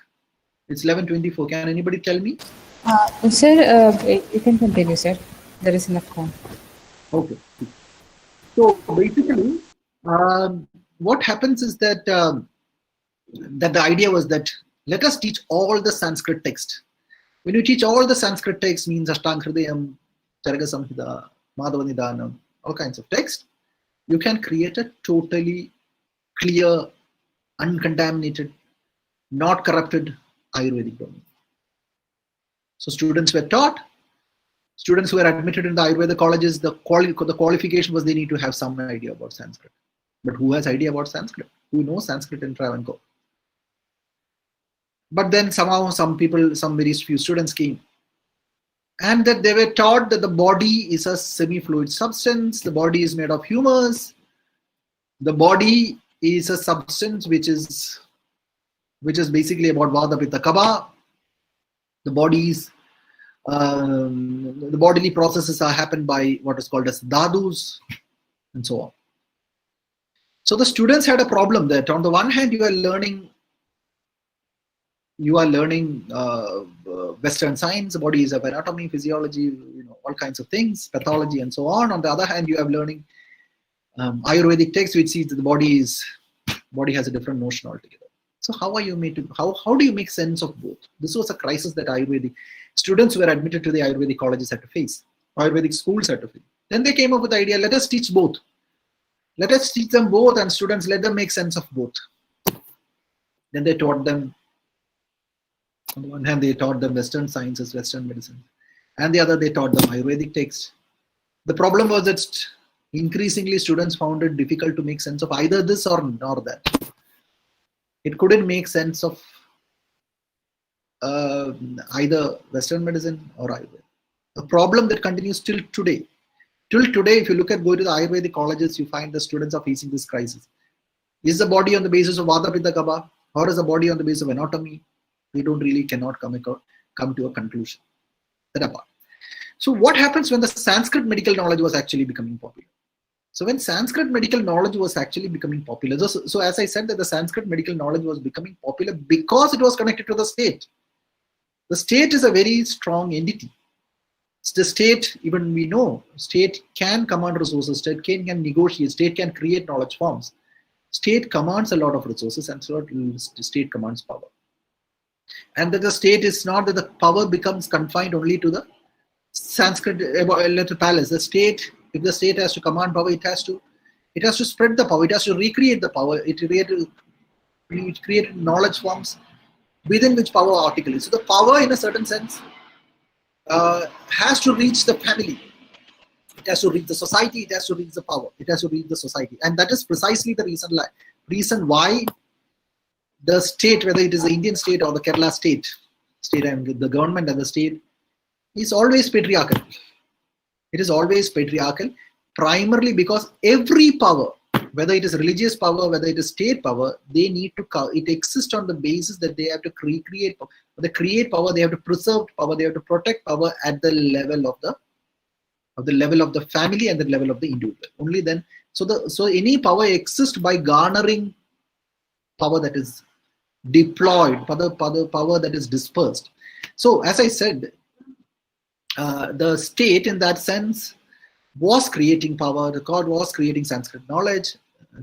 S2: It's 11:24. Can anybody tell me?
S3: Sir, you can continue, sir. There is enough time.
S2: Okay. So basically, what happens is that that the idea was that let us teach all the Sanskrit text. When you teach all the Sanskrit text, means Ashtanga Hridayam, Charaka Samhita, Madhava Nidanam, all kinds of text, you can create a totally clear, uncontaminated, not corrupted Ayurvedic domain. So students were taught, students who were admitted in the Ayurveda colleges, the qualification was they need to have some idea about Sanskrit. But who has idea about Sanskrit? Who knows Sanskrit in Travancore? But then somehow some very few students came, and that they were taught that the body is a semi-fluid substance, the body is made of humors, the body is a substance which is basically about Vata, Pitta, Kapha. The bodily processes are happened by what is called as dadus, and so on. So the students had a problem that on the one hand you are learning Western science, the body is of anatomy, physiology, all kinds of things, pathology, and so on. On the other hand, you are learning Ayurvedic text, which sees that the body has a different notion altogether. So how do you make sense of both? This was a crisis that Ayurvedic students who were admitted to the Ayurvedic colleges had to face, Ayurvedic schools had to face. Then they came up with the idea, let us teach both. Let us teach them both, and students, let them make sense of both. Then they taught them, on the one hand, they taught them Western sciences, Western medicine, and the other, they taught them Ayurvedic text. The problem was that increasingly students found it difficult to make sense of either this or that. It couldn't make sense of either Western medicine or Ayurveda. A problem that continues till today. Till today, if you go to the Ayurvedic colleges, you find the students are facing this crisis. Is the body on the basis of Vata, Pitta, Kapha, or is the body on the basis of anatomy? They cannot come to a conclusion. That apart. So what happens when the Sanskrit medical knowledge was actually becoming popular? So when Sanskrit medical knowledge was actually becoming popular, so as I said that the Sanskrit medical knowledge was becoming popular because it was connected to the state. The state is a very strong entity. The state, even we know, state can command resources, state can negotiate, state can create knowledge forms. State commands a lot of resources, and so the state commands power. And that the state is not that the power becomes confined only to the Sanskrit palace. The state, if the state has to command power, it has to spread the power, it has to recreate the power, it created knowledge forms within which power articulates. So the power, in a certain sense, has to reach the family, it has to reach the society, it has to reach the power, it has to reach the society. And that is precisely the reason why the state, whether it is the Indian state or the Kerala state and the government and the state, is always patriarchal. It is always patriarchal, primarily because every power, whether it is religious power, whether it is state power, they need to, it exists on the basis that they have to create power, they have to preserve power, they have to protect power at the level of the family and the level of the individual. Only then, so any power exists by garnering power that is deployed, power that is dispersed. So as I said, the state in that sense was creating power. The god was creating Sanskrit knowledge.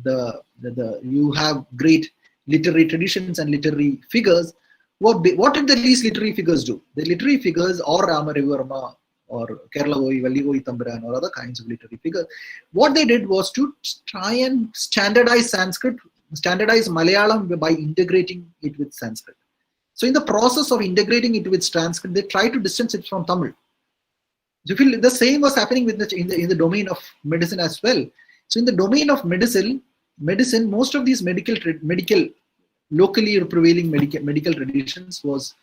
S2: You have great literary traditions and literary figures. What did these literary figures do? The literary figures, or Rama Ravivarma, or Kerala Valli Tambaran, or other kinds of literary figures, what they did was to try and standardize Sanskrit, standardize Malayalam by integrating it with Sanskrit. So in the process of integrating it with Sanskrit, they try to distance it from Tamil. You feel the same was happening in the domain of medicine as well. So in the domain of medicine, most of these medical locally prevailing medical traditions was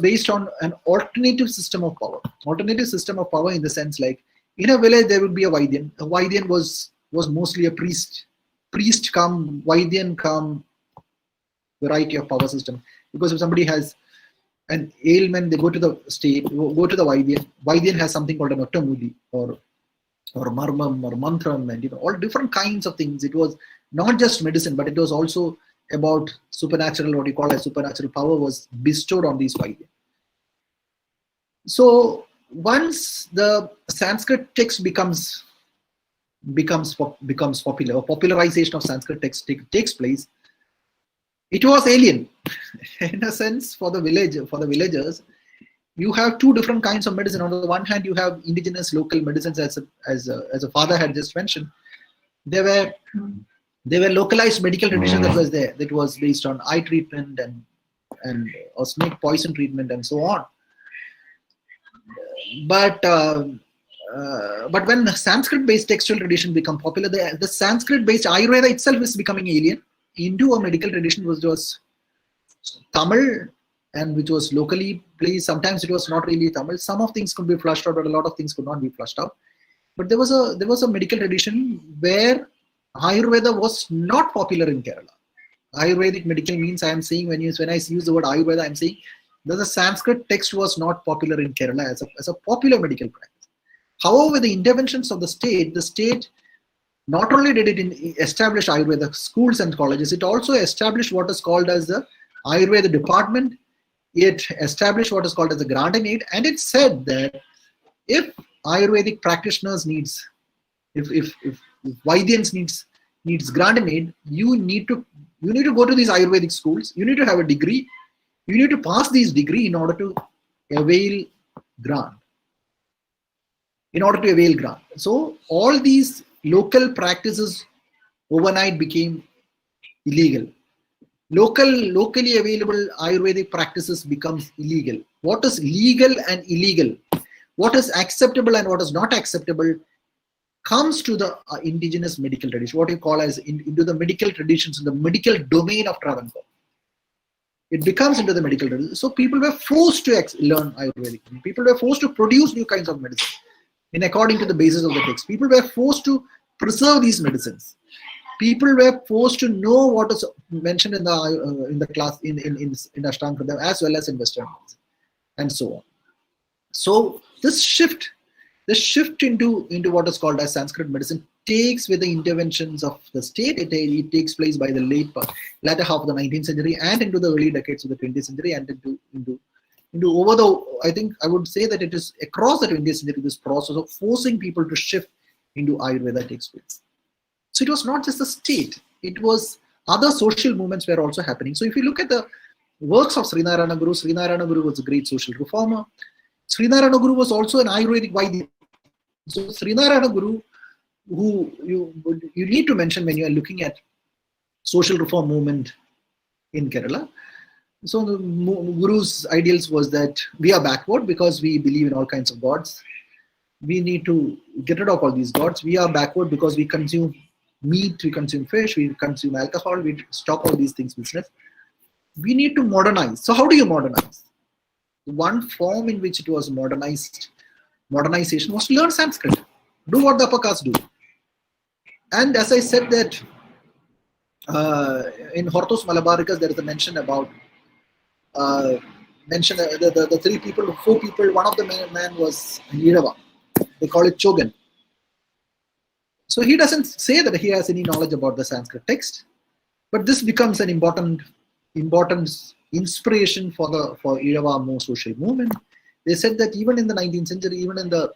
S2: based on an alternative system of power. Alternative system of power in the sense, like in a village there would be a Vaidyan. A Vaidyan was mostly a priest. Priest come, Vaidyan come, variety of power system. Because if somebody has an ailment, they go to the state, go to the Vaidyan. Vaidyan has something called an Ottamudi or Marmam or Mantram, and all different kinds of things. It was not just medicine, but it was also about supernatural, what you call as supernatural power was bestowed on these Vaidyan. So once the Sanskrit text becomes popular, or popularization of Sanskrit text takes place, it was alien. In a sense, for the villagers, you have two different kinds of medicine. On the one hand, you have indigenous local medicines, as a father had just mentioned. There were localized medical tradition that was there, that was based on eye treatment and or snake poison treatment and so on. But when Sanskrit-based textual tradition become popular, the Sanskrit-based Ayurveda itself is becoming alien into a medical tradition which was Tamil and which was locally placed. Sometimes it was not really Tamil. Some of things could be flushed out, but a lot of things could not be flushed out. But there was a medical tradition where Ayurveda was not popular in Kerala. Ayurvedic medical means, I am saying, when I use the word Ayurveda, I am saying that the Sanskrit text was not popular in Kerala as a popular medical practice. However, with the interventions of the state not only did it establish Ayurveda schools and colleges, it also established what is called as the Ayurveda department. It established what is called as the grant and aid, and it said that if Ayurvedic practitioners if Vaidyans needs grant and aid, you need to go to these Ayurvedic schools. You need to have a degree. You need to pass these degree in order to avail grant. So all these local practices overnight became illegal. Locally available Ayurvedic practices becomes illegal. What is legal and illegal, what is acceptable and what is not acceptable, comes to the indigenous medical tradition, what you call as into the medical traditions, in the medical domain of Travancore. It becomes into the medical tradition. So people were forced to learn Ayurvedic. People were forced to produce new kinds of medicine in according to the basis of the text. People were forced to preserve these medicines. People were forced to know what is mentioned in the class in Ashtanga as well as in Western medicine, and so on. So this shift into what is called as Sanskrit medicine takes with the interventions of the state. It takes place by the latter half of the 19th century and into the early decades of the 20th century, and into over the, I think I would say that it is across the 20th century, this process of forcing people to shift into Ayurveda takes place. So it was not just the state, it was other social movements were also happening. So if you look at the works of Srinarayana Guru was a great social reformer. Srinarayana Guru was also an Ayurvedic Vaidya. So Srinarayana Guru, who you need to mention when you are looking at social reform movement in Kerala. So the Guru's ideals was that we are backward because we believe in all kinds of gods. We need to get rid of all these gods. We are backward because we consume meat, we consume fish, we consume alcohol, we stop all these things business. We need to modernize. So how do you modernize? one form in which it was modernization was to learn Sanskrit, do what the upper caste do. And as I said that in Horthus Malabarikas there is a mention about the three people, four people. One of the man was Nirava. They call it Chogan. So he doesn't say that he has any knowledge about the Sanskrit text, but this becomes an important inspiration for Irava Mo social movement. They said that even in the 19th century, even in the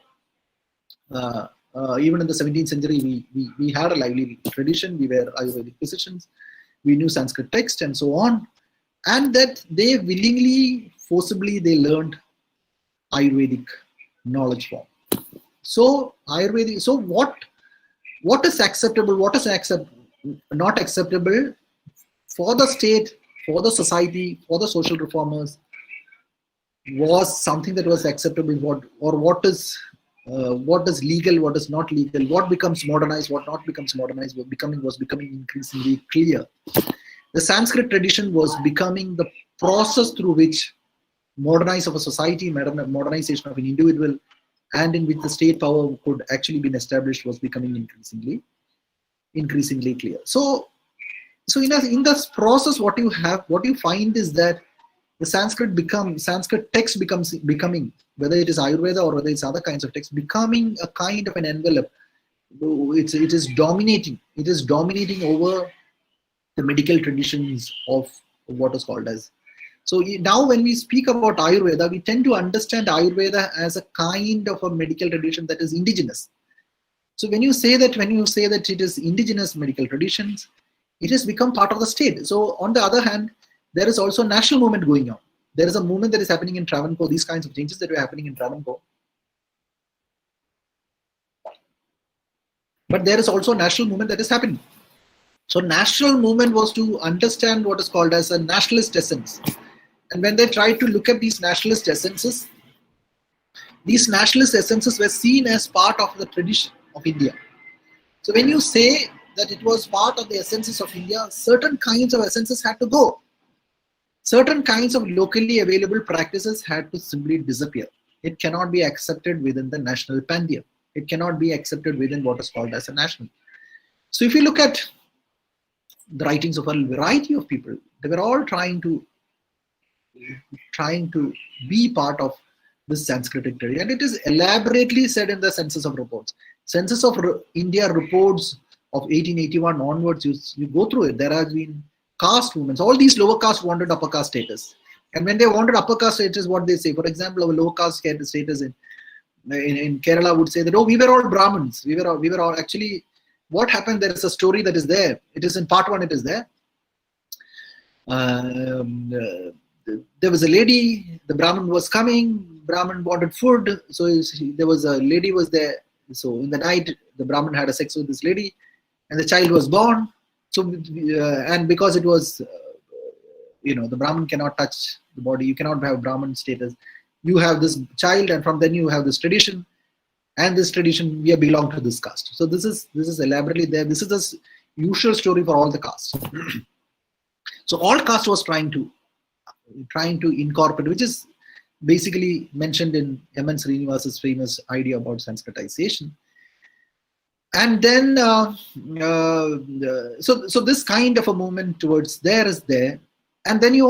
S2: 17th century, we had a lively tradition. We were Ayurvedic physicians. We knew Sanskrit text and so on, and that they willingly, forcibly, they learned Ayurvedic knowledge form. So Ayurvedic. So what is acceptable? What is not acceptable for the state, for the society, for the social reformers was something that was acceptable. What is legal, what is not legal, what becomes modernized, what not becomes modernized, was becoming increasingly clear. The Sanskrit tradition was becoming the process through which modernization of a society, modernization of an individual, and in which the state power could actually be established was becoming increasingly clear. So in this process, what you find is that the Sanskrit text becoming, whether it is Ayurveda or whether it's other kinds of text, becoming a kind of an envelope. It is dominating. It is dominating over the medical traditions of what is called as. So now when we speak about Ayurveda, we tend to understand Ayurveda as a kind of a medical tradition that is indigenous. So when you say that it is indigenous medical traditions, it has become part of the state. So on the other hand, there is also a national movement going on. There is a movement that is happening in Travancore, these kinds of changes that were happening in Travancore. But there is also a national movement that is happening. So national movement was to understand what is called as a nationalist essence. And when they tried to look at these nationalist essences were seen as part of the tradition of India. So when you say that it was part of the essences of India, certain kinds of essences had to go. Certain kinds of locally available practices had to simply disappear. It cannot be accepted within the national pantheon. It cannot be accepted within what is called as a national. So if you look at the writings of a variety of people, they were all trying to be part of this Sanskritic tradition. And it is elaborately said in the Census of Reports. Census of India reports of 1881 onwards, you go through it. There has been caste movements. All these lower caste wanted upper caste status. And when they wanted upper caste status, what they say, for example, a lower caste status in Kerala would say that, oh, we were all Brahmins. We were all actually, what happened, there is a story that is there. It is in part 1, it is there. There was a lady, the Brahmin was coming, Brahmin wanted food, so there was a lady was there. So in the night, the Brahmin had a sex with this lady, and the child was born. So, and because it was, the Brahmin cannot touch the body, you cannot have Brahmin status. You have this child, and from then you have this tradition, and this tradition, we belong to this caste. So this is elaborately there. This is the usual story for all the castes. So all caste was trying to incorporate, which is basically mentioned in M.N. Srinivas's famous idea about Sanskritization. And then, so this kind of a movement towards there is there. And then you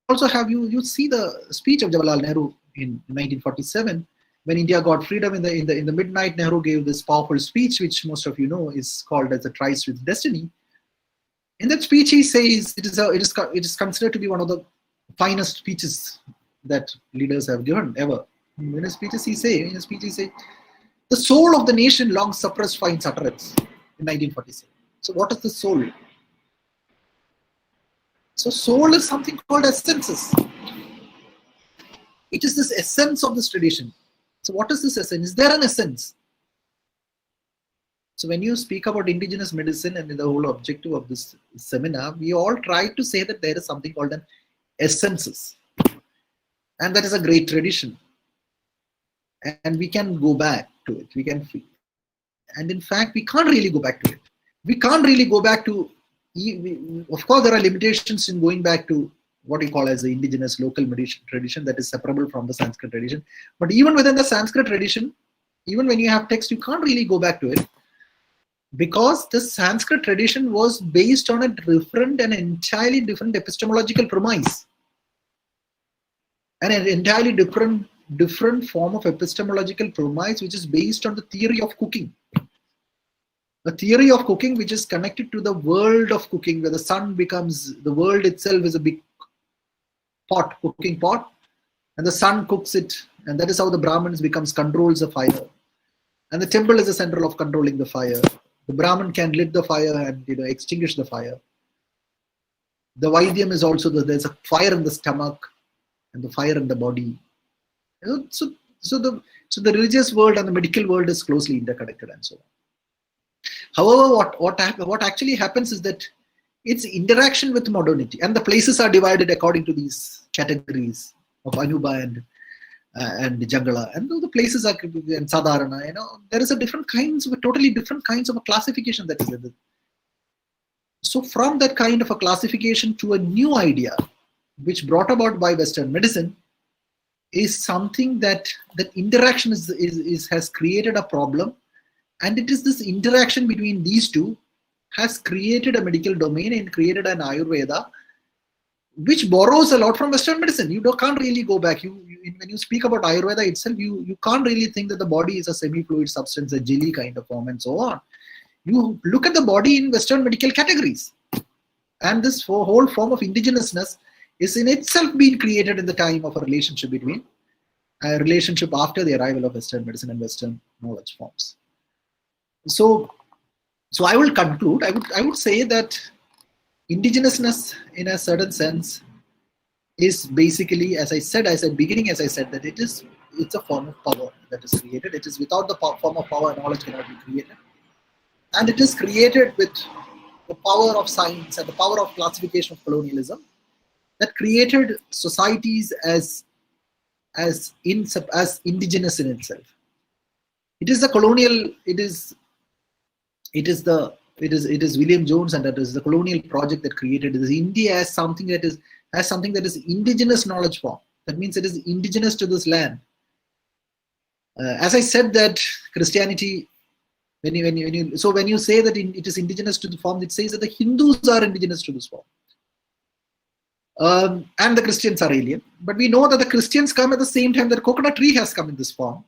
S2: also have, you see the speech of Jawaharlal Nehru in 1947, when India got freedom in the midnight. Nehru gave this powerful speech, which most of you know is called as a Tryst with Destiny. In that speech, he says it is considered to be one of the finest speeches that leaders have given ever. In his speech, he says, the soul of the nation long suppressed finds utterance in 1947. So what is the soul? So soul is something called essences. It is this essence of this tradition. So what is this essence? Is there an essence? So when you speak about indigenous medicine and the whole objective of this seminar, we all try to say that there is something called an essences. And that is a great tradition. And we can go back to it. And in fact, we can't really go back to it. We can't really go back to, of course, there are limitations in going back to what you call as the indigenous local tradition that is separable from the Sanskrit tradition. But even within the Sanskrit tradition, even when you have text, you can't really go back to it, because the Sanskrit tradition was based on a different and entirely different epistemological premise, and an entirely different form of epistemological premise, which is based on the theory of cooking. A theory of cooking which is connected to the world of cooking, where the sun becomes, the world itself is a big pot, cooking pot, and the sun cooks it, and that is how the Brahmins controls the fire. And the temple is the center of controlling the fire. The Brahmin can lit the fire and extinguish the fire. The Vaidyam is also there's a fire in the stomach and the fire in the body. So the religious world and the medical world is closely interconnected and so on. However, what actually happens is that it's interaction with modernity, and the places are divided according to these categories of Anuba and Jangala, and the places are in Sadharana. There is totally different kinds of a classification that is there. So from that kind of a classification to a new idea, which brought about by Western medicine, is something that interaction has created a problem. And it is this interaction between these two has created a medical domain and created an Ayurveda, which borrows a lot from Western medicine. You can't really go back. When you speak about Ayurveda itself, you can't really think that the body is a semi-fluid substance, a jelly kind of form, and so on. You look at the body in Western medical categories. And this whole form of indigenousness is in itself being created in the time of a relationship after the arrival of Western medicine and Western knowledge forms. So I will conclude. I would say that indigenousness, in a certain sense, is basically, as I said that it's a form of power that is created. It is without the form of power, knowledge cannot be created, and it is created with the power of science and the power of classification of colonialism that created societies as indigenous in itself. It is the colonial. It is William Jones, and that is the colonial project that created this India as something that is indigenous knowledge form. That means it is indigenous to this land. As I said, that Christianity, when you say that it is indigenous to the form, it says that the Hindus are indigenous to this form, and the Christians are alien. But we know that the Christians come at the same time that the coconut tree has come in this form.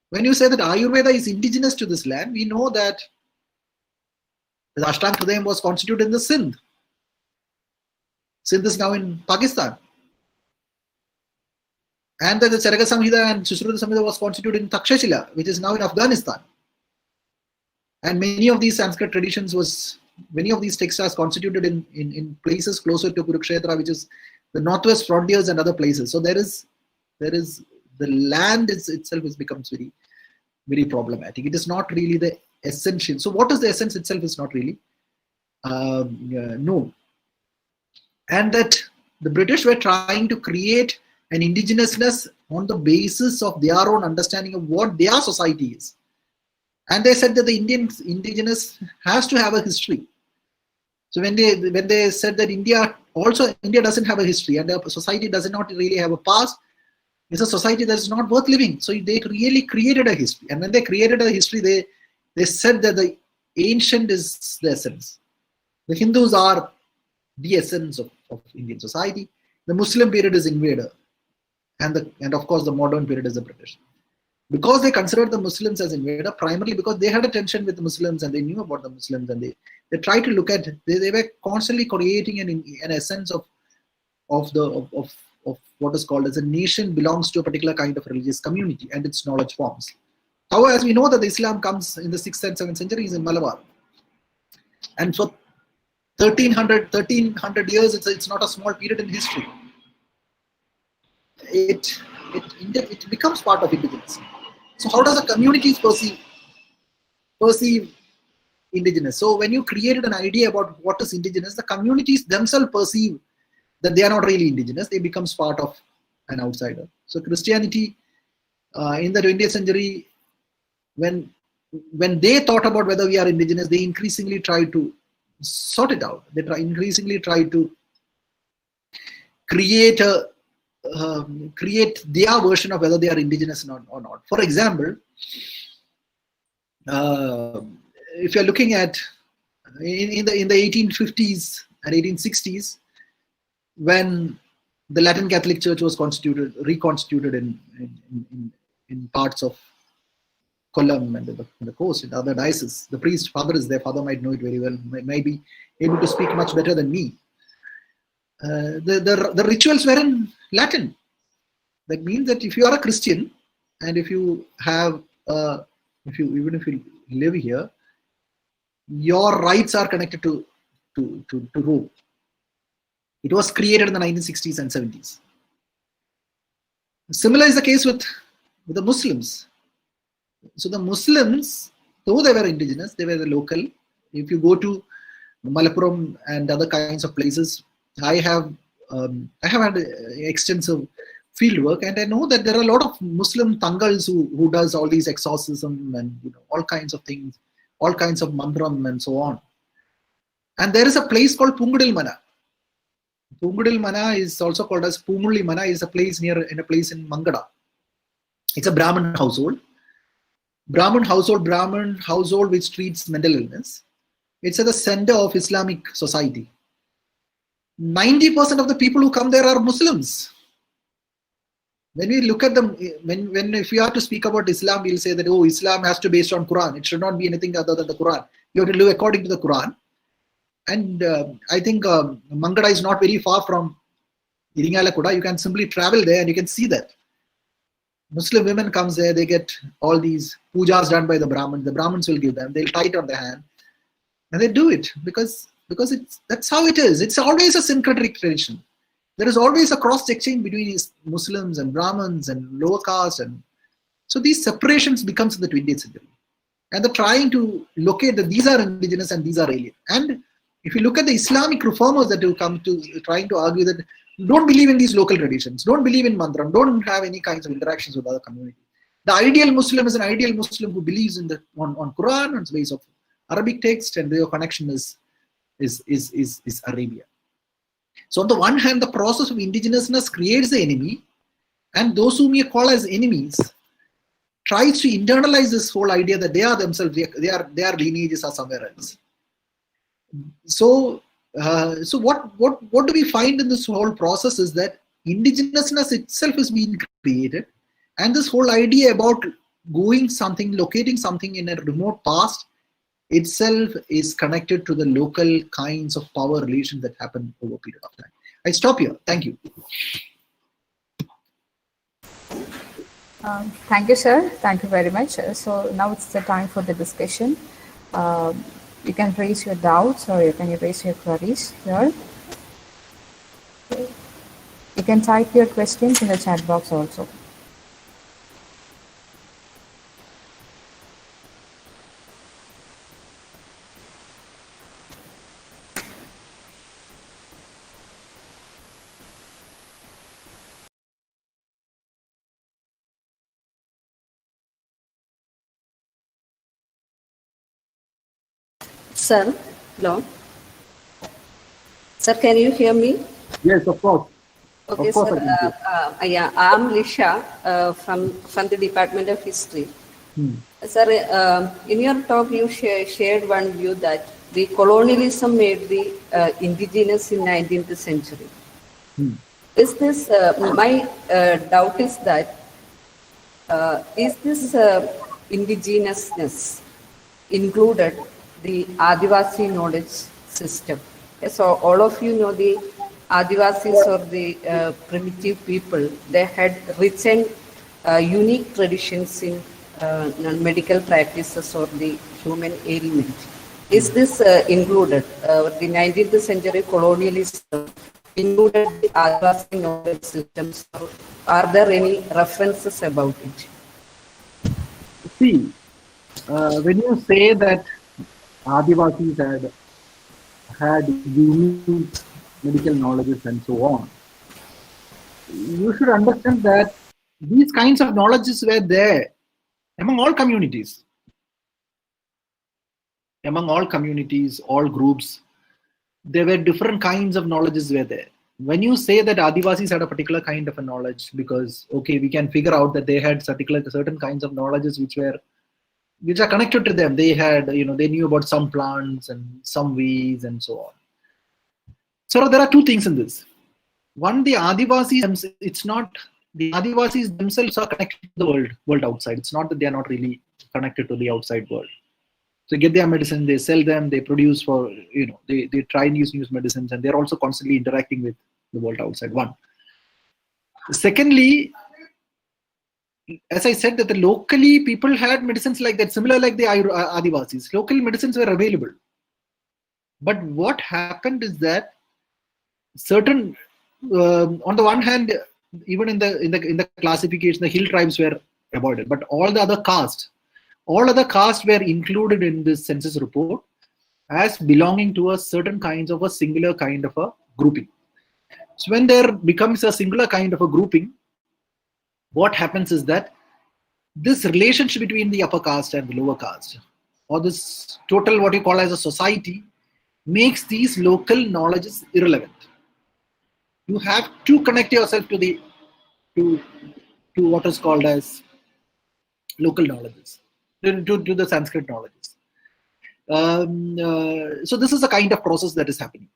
S2: When you say that Ayurveda is indigenous to this land, we know that the Ashtanga Hridayam was constituted in the Sindh. Sindh is now in Pakistan. And that the Charaka Samhita and Sushruta Samhita was constituted in Takshashila, which is now in Afghanistan. And many of these Sanskrit traditions many of these texts are constituted in places closer to Kurukshetra, which is the northwest frontiers and other places. So there is the land itself becomes very, very problematic. It is not really the essential. So what is the essence itself is not really known. And that the British were trying to create an indigenousness on the basis of their own understanding of what their society is. And they said that the indigenous has to have a history. So when they said that India doesn't have a history, and the society does not really have a past, it's a society that is not worth living. So they really created a history. And when they created a history, they said that the ancient is the essence. The Hindus are the essence of Indian society. The Muslim period is invader. And of course the modern period is the British. Because they considered the Muslims as invader, primarily because they had a tension with the Muslims and they knew about the Muslims, and they tried to look at, they were constantly creating an essence of what is called as a nation belongs to a particular kind of religious community and its knowledge forms. However, as we know that Islam comes in the 6th and 7th centuries in Malabar. And for 1300 years, it's not a small period in history. It becomes part of indigenous. So how does the communities perceive indigenous? So when you created an idea about what is indigenous, the communities themselves perceive that they are not really indigenous. They becomes part of an outsider. So Christianity in the 20th century, when they thought about whether we are indigenous, they increasingly try to sort it out. They increasingly try to create their version of whether they are indigenous or not. For example, if you're looking at in the 1850s and 1860s, when the Latin Catholic Church was reconstituted in parts of Kollam and the coast, in other dioceses, the priest, their father might know it very well, might be able to speak much better than me. The rituals were in Latin. That means that if you are a Christian and if you have even if you live here, your rights are connected to Rome. It was created in the 1960s and 70s. Similar is the case with the Muslims. So the Muslims, though they were indigenous, they were the local. If you go to Malappuram and other kinds of places, I have had extensive field work, and I know that there are a lot of Muslim Tangals who does all these exorcism and all kinds of things, all kinds of mantram and so on. And there is a place called Pungudil Mana. Pungudil Mana is also called as Pumulli Mana, is a place in Mangada. It's a Brahmin household. Brahmin household which treats mental illness. It's at the center of Islamic society. 90% of the people who come there are Muslims. When we look at them, if we are to speak about Islam, we'll say that, oh, Islam has to be based on Quran. It should not be anything other than the Quran. You have to live according to the Quran. And I think Mangada is not very far from Iringalakuda. You can simply travel there and you can see that. Muslim women comes there, they get all these pujas done by the Brahmins. The Brahmins will give them, they'll tie it on their hand. And they do it because that's how it is. It's always a syncretic tradition. There is always a cross-exchange between Muslims and Brahmins and lower caste. And so these separations becomes in the 20th century. And they're trying to locate that these are indigenous and these are alien. And if you look at the Islamic reformers that will come to trying to argue that don't believe in these local traditions, don't believe in mantram, don't have any kinds of interactions with other communities. The ideal Muslim is an ideal Muslim who believes in on Quran on the base of Arabic text, and their connection is Arabia. So on the one hand, the process of indigenousness creates the enemy, and those whom you call as enemies tries to internalize this whole idea that they are themselves, their lineages are somewhere else. So what do we find in this whole process is that indigenousness itself is being created, and this whole idea about locating something in a remote past itself is connected to the local kinds of power relations that happen over a period of time. I stop here. Thank you.
S3: Thank you, sir. Thank you very much. So now it's the time for the discussion. You can raise your doubts or you can raise your queries here. You can type your questions in the chat box also.
S1: Sir, hello. Sir, can you hear me?
S2: Yes, of course.
S1: Okay,
S2: of course,
S1: sir. Yeah, I'm Lisha from the Department of History. Sir, in your talk, you shared one view that the colonialism made the indigenous in 19th century. Is this, my doubt is that, is this indigenousness included the Adivasi knowledge system? So all of you know the Adivasis or the primitive people, they had rich and unique traditions in medical practices or the human ailment. Is this included? The 19th century colonialism included the Adivasi knowledge systems? Or are there any references about it?
S2: See, when you say that Adivasis had unique medical knowledges and so on, you should understand that these kinds of knowledges were there among all communities. Among all communities, all groups, there were different kinds of knowledges were there. when you say that Adivasis had a particular kind of a knowledge, because okay, we can figure out that they had certain kinds of knowledges which are connected to them. They had, they knew about some plants and some ways and so on. So there are two things in this. One, the Adivasis, the Adivasis themselves are connected to the world outside. It's not that they are not really connected to the outside world. So they get their medicine, they sell them, they produce for, they try new medicines, and they're also constantly interacting with the world outside. One. Secondly, as I said, that the locally people had medicines like that, similar like the Adivasis. Local medicines were available. But what happened is that certain, on the one hand, even in the classification, the hill tribes were avoided, but all other castes were included in this census report as belonging to a certain kinds of a singular kind of a grouping. So when there becomes a singular kind of a grouping, what happens is that this relationship between the upper caste and the lower caste, or this total what you call as a society, makes these local knowledges irrelevant. You have to connect yourself to what is called as local knowledges, to the Sanskrit knowledges. So this is a kind of process that is happening.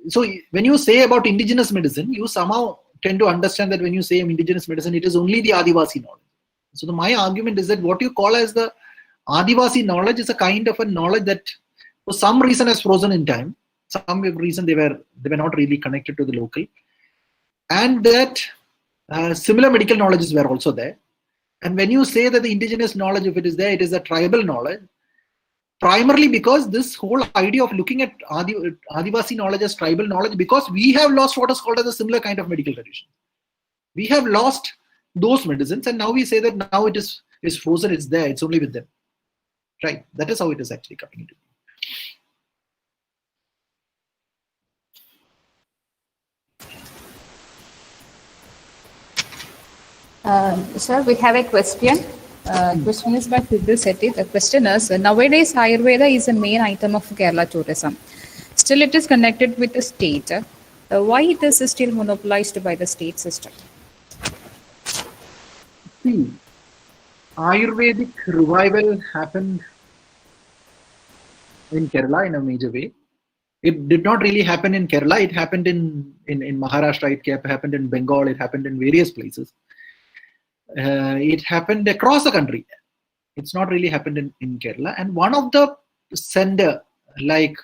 S2: So when you say about indigenous medicine, you somehow tend to understand that when you say indigenous medicine, it is only the Adivasi knowledge. So my argument is that what you call as the Adivasi knowledge is a kind of a knowledge that for some reason has frozen in time. Some reason they were not really connected to the local, and that similar medical knowledges were also there. And when you say that the indigenous knowledge, if it is there, it is a tribal knowledge, primarily because this whole idea of looking at Adivasi knowledge as tribal knowledge, because we have lost what is called as a similar kind of medical tradition. We have lost those medicines, and now we say that now it is frozen, it's there, it's only with them. Right? That is how it is actually coming into.
S3: Sir, we have a question. Question is by Sidhu Sethi. The question is, nowadays Ayurveda is a main item of Kerala tourism. Still it is connected with the state. Why it is still monopolized by the state system?
S2: See, Ayurvedic revival happened in Kerala in a major way. It did not really happen in Kerala. It happened in Maharashtra. It happened in Bengal. It happened in various places. It happened across the country. It's not really happened in Kerala. And one of the sender, like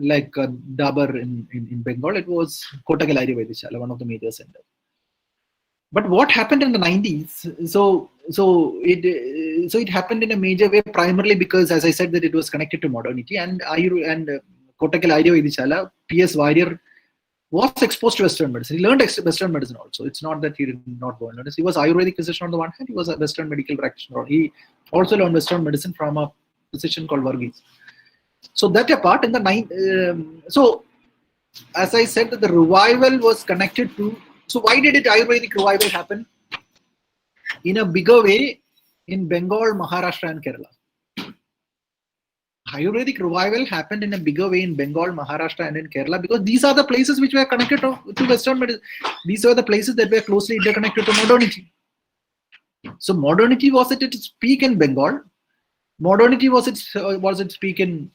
S2: Dabar in Bengal, it was Kottakkal Ayurvedishala, one of the major senders. But what happened in the 90s? So it happened in a major way, primarily because, as I said, that it was connected to modernity, and Kottakkal Ayurvedishala, P.S. Warrior, was exposed to Western medicine. He learned Western medicine also. It's not that he did not go and learn. He was Ayurvedic physician on the one hand. He was a Western medical practitioner. He also learned Western medicine from a physician called Varghese. So that apart, in the so as I said, that the revival was connected to. So why did Ayurvedic revival happen in a bigger way in Bengal, Maharashtra, and Kerala? Ayurvedic revival happened in a bigger way in Bengal, Maharashtra, and in Kerala, because these are the places which were connected to Western medicine. These were the places that were closely interconnected to modernity. So modernity was at its peak in Bengal. Modernity was its peak in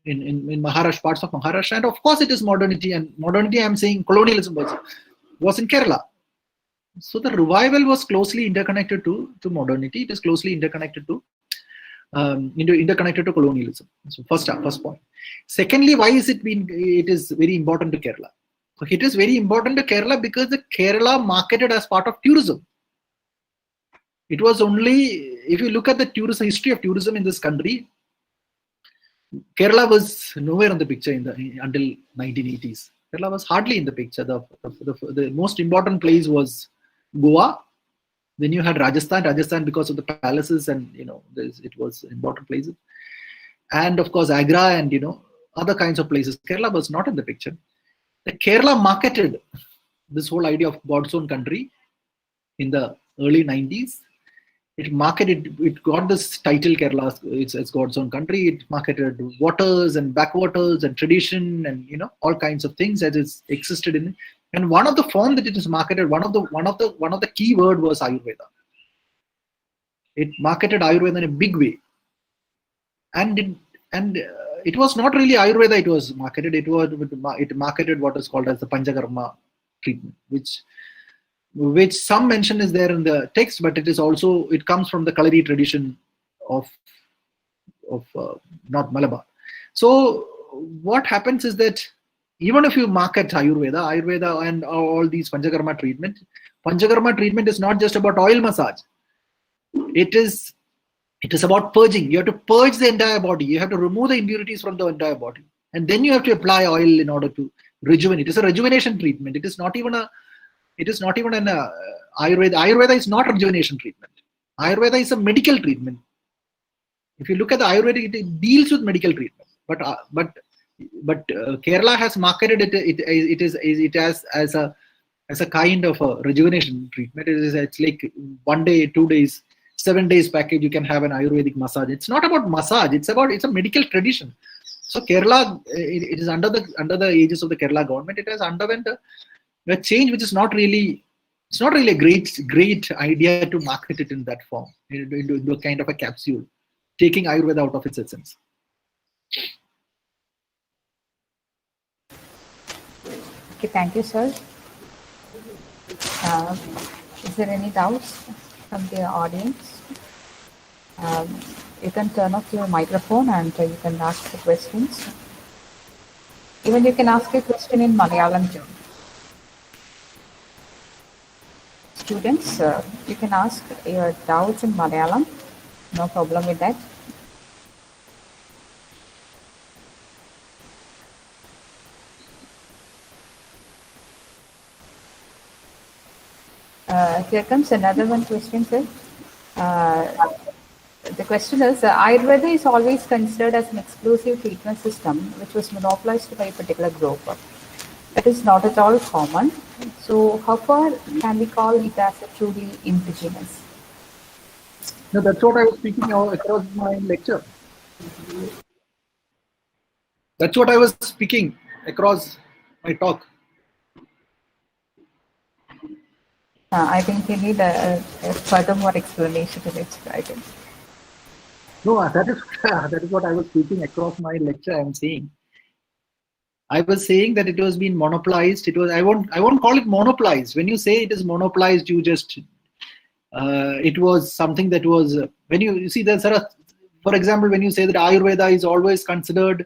S2: Maharashtra, parts of Maharashtra, and of course it is modernity. And modernity, I'm saying colonialism was in Kerala. So the revival was closely interconnected to modernity. It is closely interconnected to colonialism. So first point. Secondly, why is it is very important to Kerala? So it is very important to Kerala because the Kerala marketed as part of tourism. It was only, if you look at the history of tourism in this country, Kerala was nowhere in the picture until 1980s. Kerala was hardly in the picture. The most important place was Goa. Then you had Rajasthan because of the palaces, and it was important places, and of course Agra and other kinds of places. Kerala was not in the picture. The Kerala marketed this whole idea of God's own country in the early 90s, it got this title Kerala, it's God's own country. It marketed waters and backwaters and tradition and all kinds of things that is existed in it. And one of the form that it is marketed, one of the key word was Ayurveda. It marketed Ayurveda in a big way, and it was not really Ayurveda. It was marketed. It marketed what is called as the Panchakarma treatment, which some mention is there in the text, but it comes from the Kalari tradition of not Malabar. So what happens is that even if you market Ayurveda and all these Panchakarma treatment is not just about oil massage. It is about purging. You have to purge the entire body. You have to remove the impurities from the entire body, and then you have to apply oil in order to rejuvenate. It is a rejuvenation treatment. It is not even an Ayurveda. Ayurveda is not rejuvenation treatment. Ayurveda is a medical treatment. If you look at the Ayurveda, it deals with medical treatment. But Kerala has marketed it as a kind of a rejuvenation treatment. It's like 1 day, 2 days, 7 days package. You can have an Ayurvedic massage. It's not about massage. It's a medical tradition. So Kerala, it is under the aegis of the Kerala government. It has underwent a change, which is not really a great idea to market it in that form, into a kind of a capsule, taking Ayurveda out of its essence.
S3: Okay, thank you, sir. Is there any doubts from the audience? You can turn off your microphone and you can ask the questions. Even you can ask a question in Malayalam too. Students, you can ask your doubts in Malayalam. No problem with that. Here comes another one question, sir. The question is, Ayurveda is always considered as an exclusive treatment system which was monopolized by a particular group. It is not at all common. So how far can we call it as a truly indigenous?
S2: No, that's what I was speaking across my lecture. That's what I was speaking across my talk.
S3: I think you need a further more explanation to it, I think.
S2: No, that is what I was speaking across my lecture. I was saying that it was being monopolized. I won't call it monopolized. When you say it is monopolized, you just it was something that was when you see there's for example, when you say that Ayurveda is always considered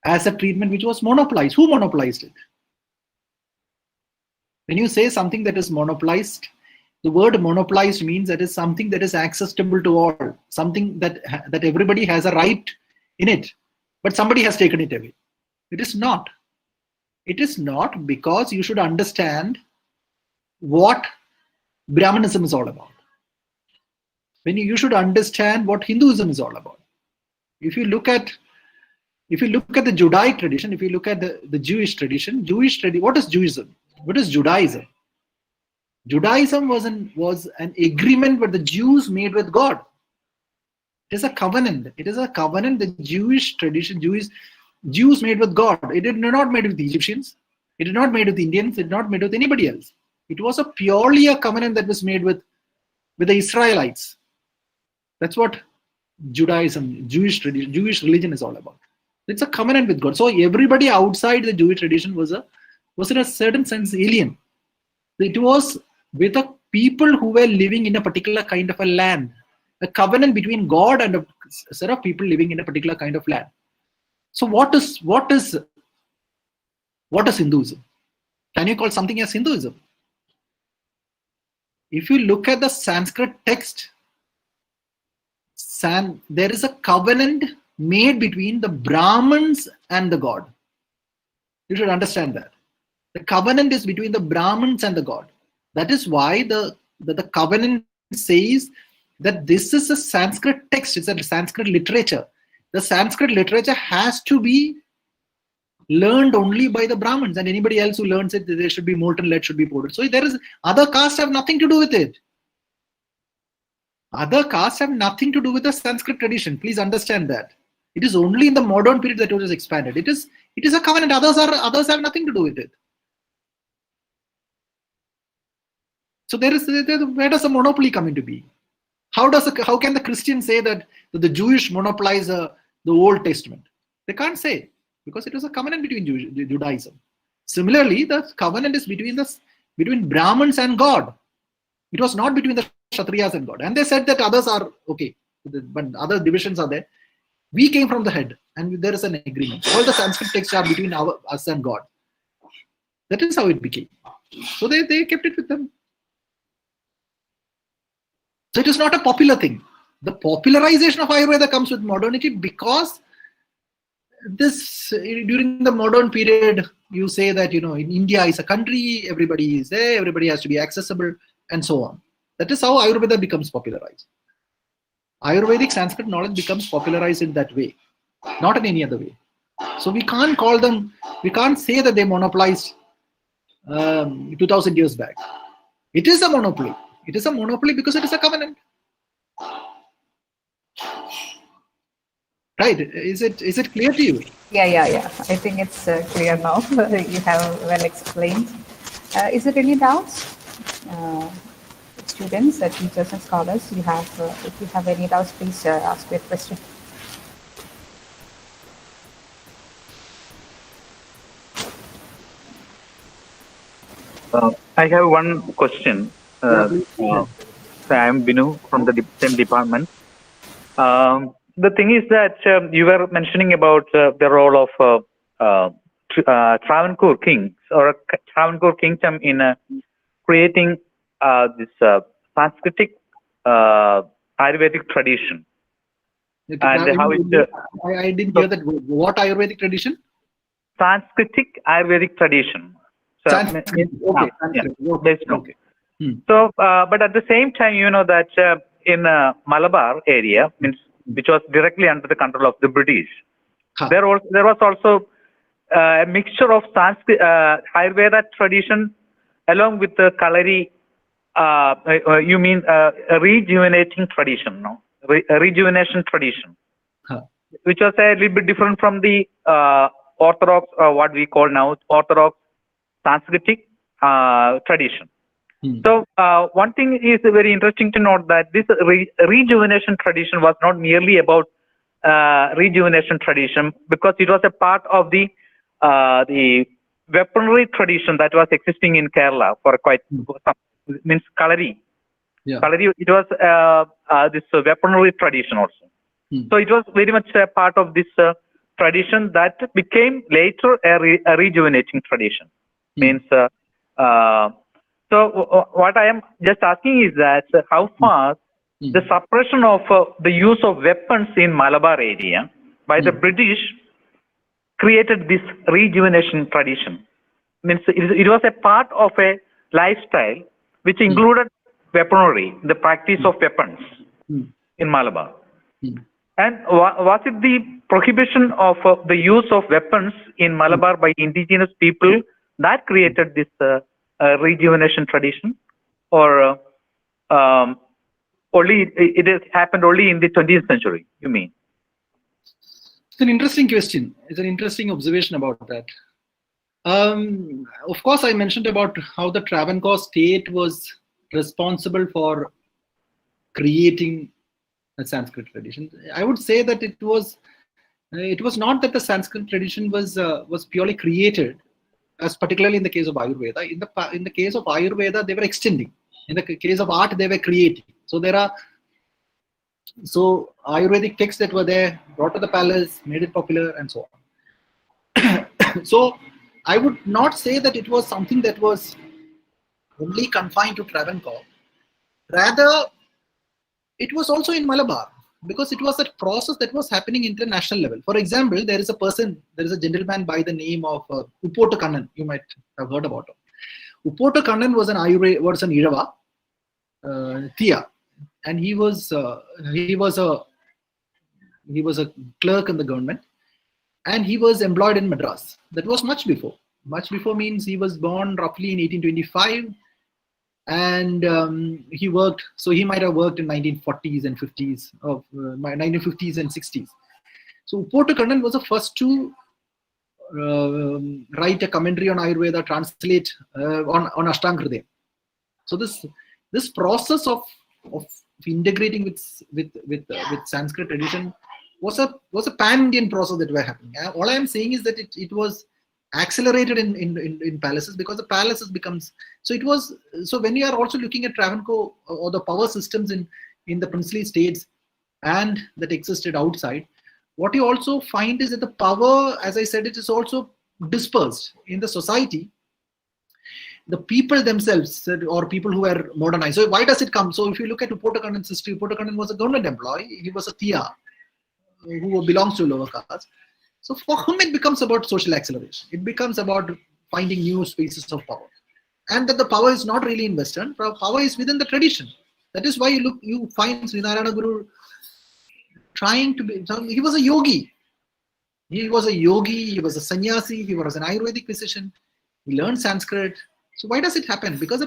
S2: as a treatment which was monopolized, who monopolized it? When you say something that is monopolized, the word monopolized means that is something that is accessible to all, something that everybody has a right in it, but somebody has taken it away. It is not. It is not, because you should understand what Brahmanism is all about. When you should understand what Hinduism is all about. If you look at the Judaic tradition, if you look at the Jewish tradition, what is Judaism? What is Judaism? Judaism was an agreement that the Jews made with God. It is a covenant. It is a covenant the Jewish tradition, Jews made with God. It did not made with the Egyptians. It did not made with Indians. It did not made with anybody else. It was purely a covenant that was made with the Israelites. That's what Judaism, Jewish religion is all about. It's a covenant with God. So everybody outside the Jewish tradition was in a certain sense alien. It was with the people who were living in a particular kind of a land, a covenant between God and a set of people living in a particular kind of land. So what is Hinduism? Can you call something as Hinduism? If you look at the Sanskrit text, there is a covenant made between the Brahmins and the God. You should understand that. The covenant is between the Brahmins and the God. That is why the covenant says that this is a Sanskrit text. It's a Sanskrit literature. The Sanskrit literature has to be learned only by the Brahmins, and anybody else who learns it, there should be molten lead should be poured. So there is other castes have nothing to do with it. Other castes have nothing to do with the Sanskrit tradition. Please understand that. It is only in the modern period that it was expanded. It is a covenant. Others have nothing to do with it. So where does the monopoly come into being? How can the Christian say that the Jewish monopolize the Old Testament? They can't say, because it was a covenant between Judaism. Similarly, the covenant is between Brahmins and God. It was not between the Kshatriyas and God. And they said that others are okay, but other divisions are there. We came from the head, and there is an agreement. All the Sanskrit texts are between us and God. That is how it became. So they kept it with them. So it is not a popular thing. The popularization of Ayurveda comes with modernity, because during the modern period, you say that, in India is a country, everybody is there, everybody has to be accessible, and so on. That is how Ayurveda becomes popularized. Ayurvedic Sanskrit knowledge becomes popularized in that way, not in any other way. So we can't say that they monopolized 2000 years back. It is a monopoly. It is a monopoly because it is a covenant. Right? Is it clear to you?
S3: Yeah. I think it's clear now. You have well explained. Is there any doubts? Students, teachers and scholars, if you have any doubts, please ask your question.
S5: I have one question. I am Binu from the same department. The thing is that you were mentioning about the role of Travancore kings or Travancore kingdom in creating this Sanskritic Ayurvedic tradition.
S2: And how it? I didn't hear that. What Ayurvedic tradition?
S5: Sanskritic Ayurvedic tradition. So,
S2: Sanskrit. Okay. Okay.
S5: So, but at the same time, you know that in Malabar area, which was directly under the control of the British, there was also a mixture of Sanskrit Ayurveda tradition along with the Kalari. You mean a rejuvenating tradition, no? A rejuvenation tradition, which was a little bit different from the Orthodox, or what we call now Orthodox Sanskritic tradition. So one thing is very interesting to note, that this rejuvenation tradition was not merely about rejuvenation tradition, because it was a part of the weaponry tradition that was existing in Kerala for quite some, means Kalari.
S2: Yeah.
S5: Kalari, it was this weaponry tradition also. So it was very much a part of this tradition that became later a rejuvenating tradition. Means so what I am just asking is that how far the suppression of the use of weapons in Malabar area by the British created this rejuvenation tradition. Means it was a part of a lifestyle which included weaponry, the practice of weapons in Malabar. And was it the prohibition of the use of weapons in Malabar by indigenous people that created this rejuvenation tradition, or only it has happened only in the 20th century, you mean?
S2: It's an interesting question. It's an interesting observation about that. Of course, I mentioned about how the Travancore state was responsible for creating a Sanskrit tradition. I would say that it was not that the Sanskrit tradition was purely created, as particularly in the case of Ayurveda. In the case of Ayurveda, they were extending. In the case of art, they were creating. So Ayurvedic texts that were there, brought to the palace, made it popular, and so on. So I would not say that it was something that was only confined to Travancore. Rather, it was also in Malabar, because it was a process that was happening international level. For example, there is a gentleman by the name of Upota Kannan. You might have heard about him. Upota Kannan was an Irava, Thea, and he was a clerk in the government, and he was employed in Madras. That was much before. Much before means he was born roughly in 1825. and he worked. So he might have worked in 1940s and 50s, of 1950s and 60s. So Upotakanan was the first to write a commentary on Ayurveda, translate on Ashtanga Hridayam. So this process of integrating with Sanskrit tradition was a pan-Indian process that were happening. All I am saying is that it was accelerated in palaces, because the palaces becomes so when you are also looking at Travancore or the power systems in the princely states and that existed outside, what you also find is that the power, as I said, it is also dispersed in the society. The people themselves, or people who were modernized. So why does it come? So if you look at Upotakanan's history, Upotakanan was a government employee. He was a Tia who belongs to lower caste. So for whom it becomes about social acceleration. It becomes about finding new spaces of power. And that the power is not really in Western, power is within the tradition. That is why you find Srinarayana Guru trying to be, he was a yogi. He was a yogi, he was a sannyasi, he was an Ayurvedic physician, he learned Sanskrit. So why does it happen? Because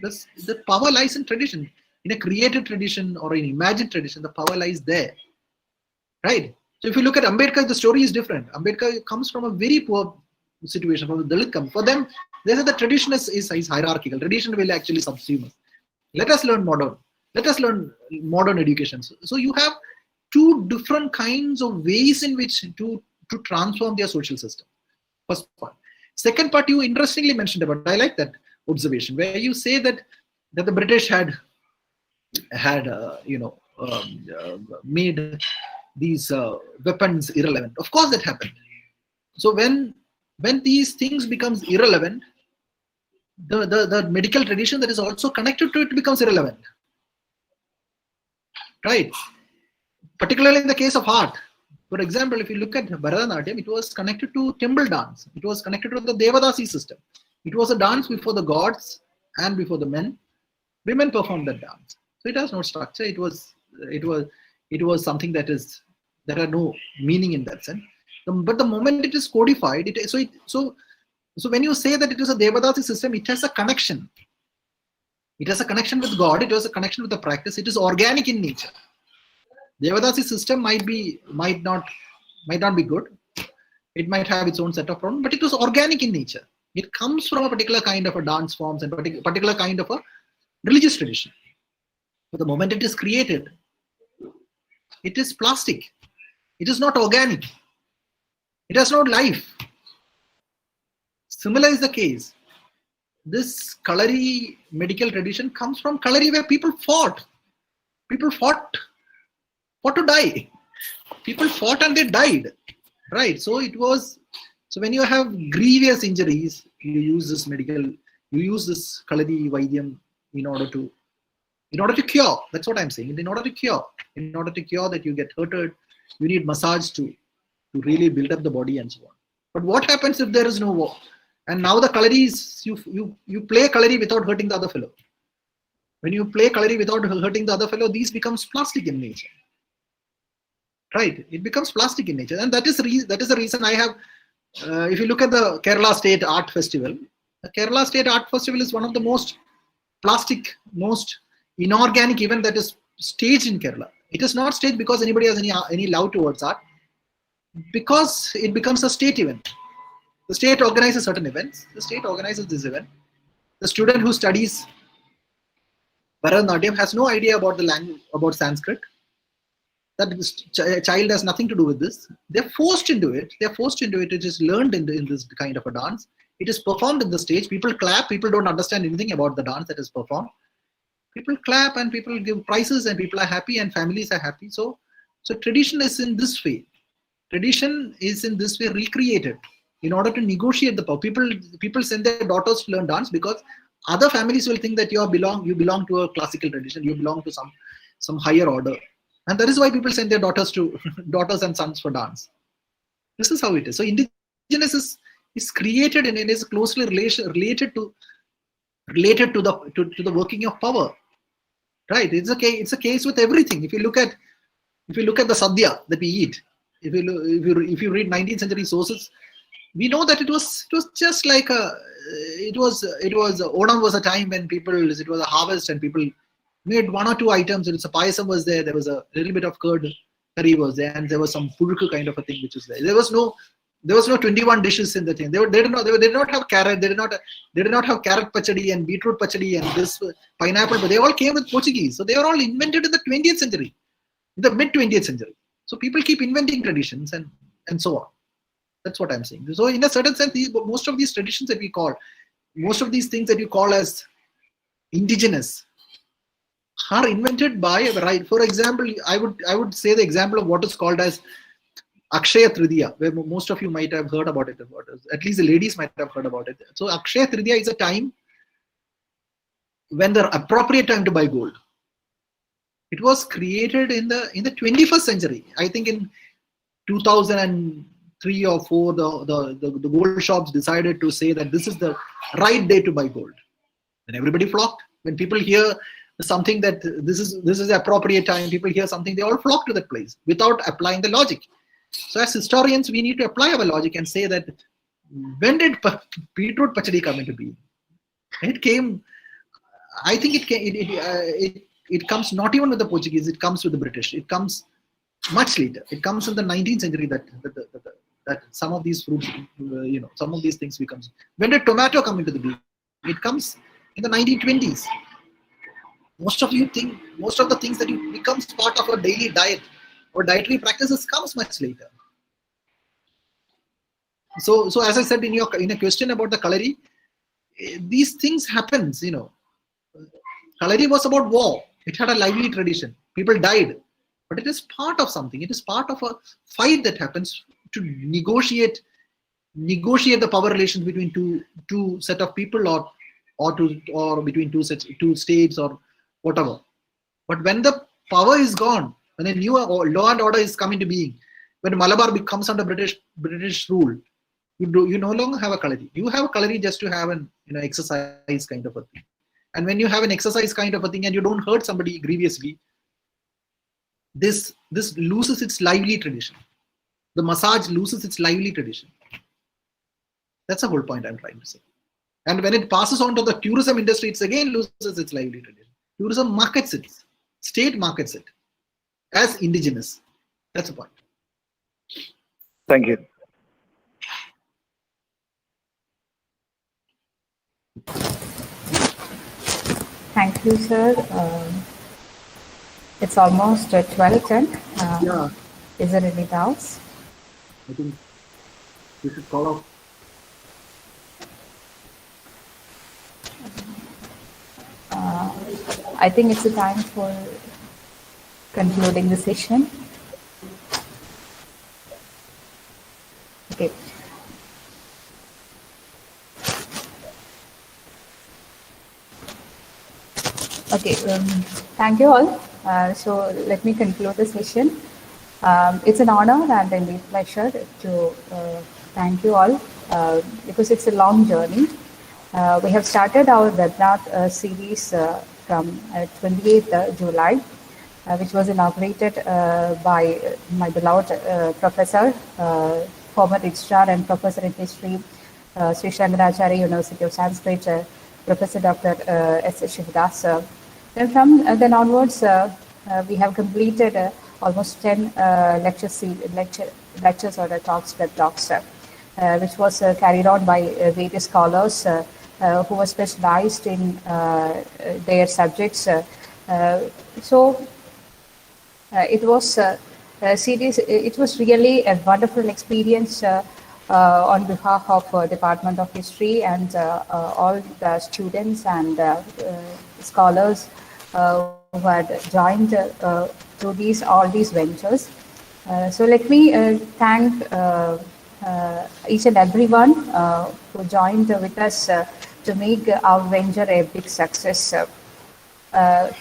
S2: the power lies in tradition. In a created tradition or an imagined tradition, the power lies there. Right? So if you look at Ambedkar, the story is different. Ambedkar comes from a very poor situation, from the Dalit camp. For them, they say the tradition is hierarchical. Tradition will actually subsume us. Let us learn modern. Let us learn modern education. So you have two different kinds of ways in which to transform their social system. First part. Second part, you interestingly mentioned about, I like that observation, where you say that the British had made these weapons irrelevant. Of course that happened. So when these things becomes irrelevant, the medical tradition that is also connected to it becomes irrelevant. Right? Particularly in the case of art. For example, if you look at Bharatnatyam, it was connected to temple dance. It was connected to the Devadasi system. It was a dance before the gods and before the men. Women performed that dance. So it has no structure. It was something that had no meaning in that sense. But the moment it is codified, so when you say that it is a Devadasi system, it has a connection. It has a connection with God. It has a connection with the practice. It is organic in nature. Devadasi system might not be good. It might have its own set of problems, but it was organic in nature. It comes from a particular kind of a dance forms and particular kind of a religious tradition. But the moment it is created, it is plastic. It is not organic. It has no life. Similar is the case. This Kalari medical tradition comes from Kalari, where people fought. People fought to die. People fought and they died. Right? So when you have grievous injuries, you use this Kalari Vaidyam in order to cure. That's what I'm saying. In order to cure that you get hurted, you need massage to really build up the body and so on. But what happens if there is no war? And now the Kalari is, you play Kalari without hurting the other fellow. When you play Kalari without hurting the other fellow, these becomes plastic in nature. Right? It becomes plastic in nature. And that is the reason I have, if you look at the Kerala State Art Festival, the Kerala State Art Festival is one of the most plastic, most inorganic event that is staged in Kerala. It is not staged because anybody has any love towards art, because it becomes a state event. The state organizes certain events. The state organizes this event. The student who studies Bharatnatyam has no idea about the language, about Sanskrit. That child has nothing to do with this. They're forced into it. It is learned in this kind of a dance. It is performed in the stage. People clap. People don't understand anything about the dance that is performed. People clap and people give prizes and people are happy and families are happy. So tradition is in this way. Tradition is in this way recreated in order to negotiate the power. People send their daughters to learn dance because other families will think that you belong to a classical tradition. You belong to some higher order. And that is why people send their daughters and sons for dance. This is how it is. So Indigenous is created and it is closely related to the working of power. Right? It's a case with everything. If you look at the sadhya that we eat, if you read 19th century sources, we know that it was just like Onam was a time when it was a harvest and people made one or two items. A payasam was there. There was a little bit of curd curry was there, and there was some pulku kind of a thing which was there. There was no 21 dishes in the thing. They did not have carrot. They did not have carrot pachadi and beetroot pachadi and this pineapple. But they all came with Portuguese. So they were all invented in the 20th century, in the mid 20th century. So people keep inventing traditions and so on. That's what I'm saying. So in a certain sense, most of these traditions that we call, most of these things that you call as indigenous, are invented by, right? For example, I would say the example of what is called as Akshaya Tritiya, where most of you might have heard about it. At least the ladies might have heard about it. So Akshaya Tritiya is a time when the appropriate time to buy gold. It was created in the 21st century. I think in 2003 or 4, the gold shops decided to say that this is the right day to buy gold. And everybody flocked. When people hear something that this is the appropriate time, people hear something, they all flock to that place without applying the logic. So as historians, we need to apply our logic and say that when did beetroot pachadi come into being? It came, I think it comes not even with the Portuguese, it comes with the British. It comes much later. It comes in the 19th century that some of these fruits, some of these things becomes. When did tomato come into the being? It comes in the 1920s. Most of the things that becomes part of our daily diet or dietary practices comes much later. So as I said in a question about the kalari, these things happens. Kalari was about war. It had a lively tradition. People died, but it is part of something. It is part of a fight that happens to negotiate the power relations between two set of people or between two states or whatever. But when the power is gone, when a new law and order is coming to being, when Malabar becomes under British rule, you no longer have a kalari. You have a kalari just to have an exercise kind of a thing. And when you have an exercise kind of a thing and you don't hurt somebody grievously, this loses its lively tradition. The massage loses its lively tradition. That's the whole point I'm trying to say. And when it passes on to the tourism industry, it again loses its lively tradition. Tourism markets it, state markets it as indigenous. That's the point.
S5: Thank you.
S3: Thank you, sir. It's almost 12:10.
S2: Yeah.
S3: Is there any doubts?
S2: I think we should call off.
S3: I think it's a time for concluding the session. Okay. Okay, thank you all. So let me conclude the session. It's an honor and a pleasure to thank you all because it's a long journey. We have started our webinar series from 28th July, which was inaugurated by my beloved professor, former registrar and professor in history, Sri Shankaracharya University of Sanskrit, Professor Dr. S. Shivadas. Then from then onwards, we have completed almost 10 lectures or talks, web talks, which was carried on by various scholars who were specialized in their subjects. So it was a series. It was really a wonderful experience on behalf of Department of History and all the students and scholars who had joined to all these ventures. So let me thank each and everyone who joined with us to make our venture a big success.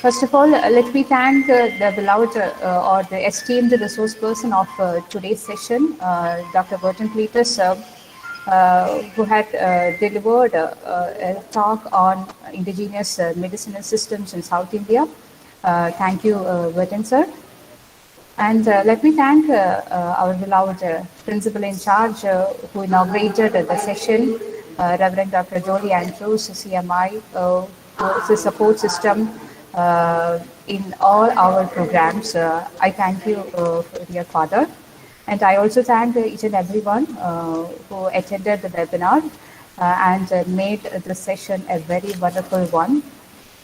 S3: First of all, let me thank the beloved or the esteemed resource person of today's session, Dr. Burton Cleetus, who had delivered a talk on indigenous medicinal systems in South India. Thank you, Burton, sir. And let me thank our beloved principal in charge who inaugurated the session, Reverend Dr. Jolie Andrews, CMI, who is a support system in all our programs. I thank you, dear Father. And I also thank each and everyone who attended the webinar and made this session a very wonderful one.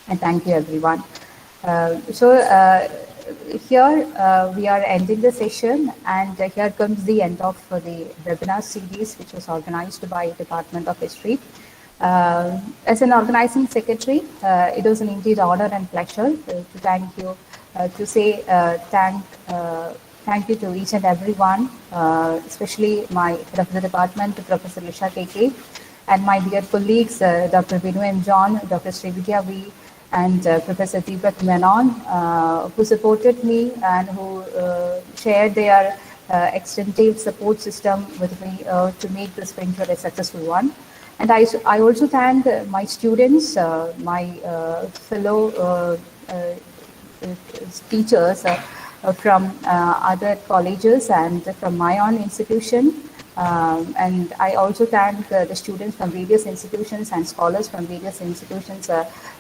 S3: And thank you, everyone. Here we are ending the session, and here comes the end of the webinar series, which was organized by Department of History. As an organizing secretary, it was an indeed honor and pleasure to thank you, to say thank you to each and everyone, especially my head of the department, Professor Lisha KK, and my dear colleagues, Dr. Vinu M. John, Dr. Srividya V, and Professor Deepak Menon, who supported me and who shared their extensive support system with me to make this venture a successful one. And I also thank my students, my fellow teachers from other colleges and from my own institution. And I also thank the students from various institutions and scholars from various institutions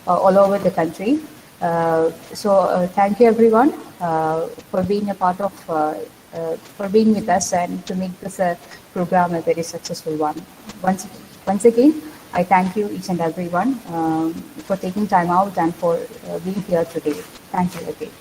S3: all over the country. Thank you everyone for being a part of, for being with us and to make this program a very successful one. Once again, I thank you each and everyone for taking time out and for being here today. Thank you again.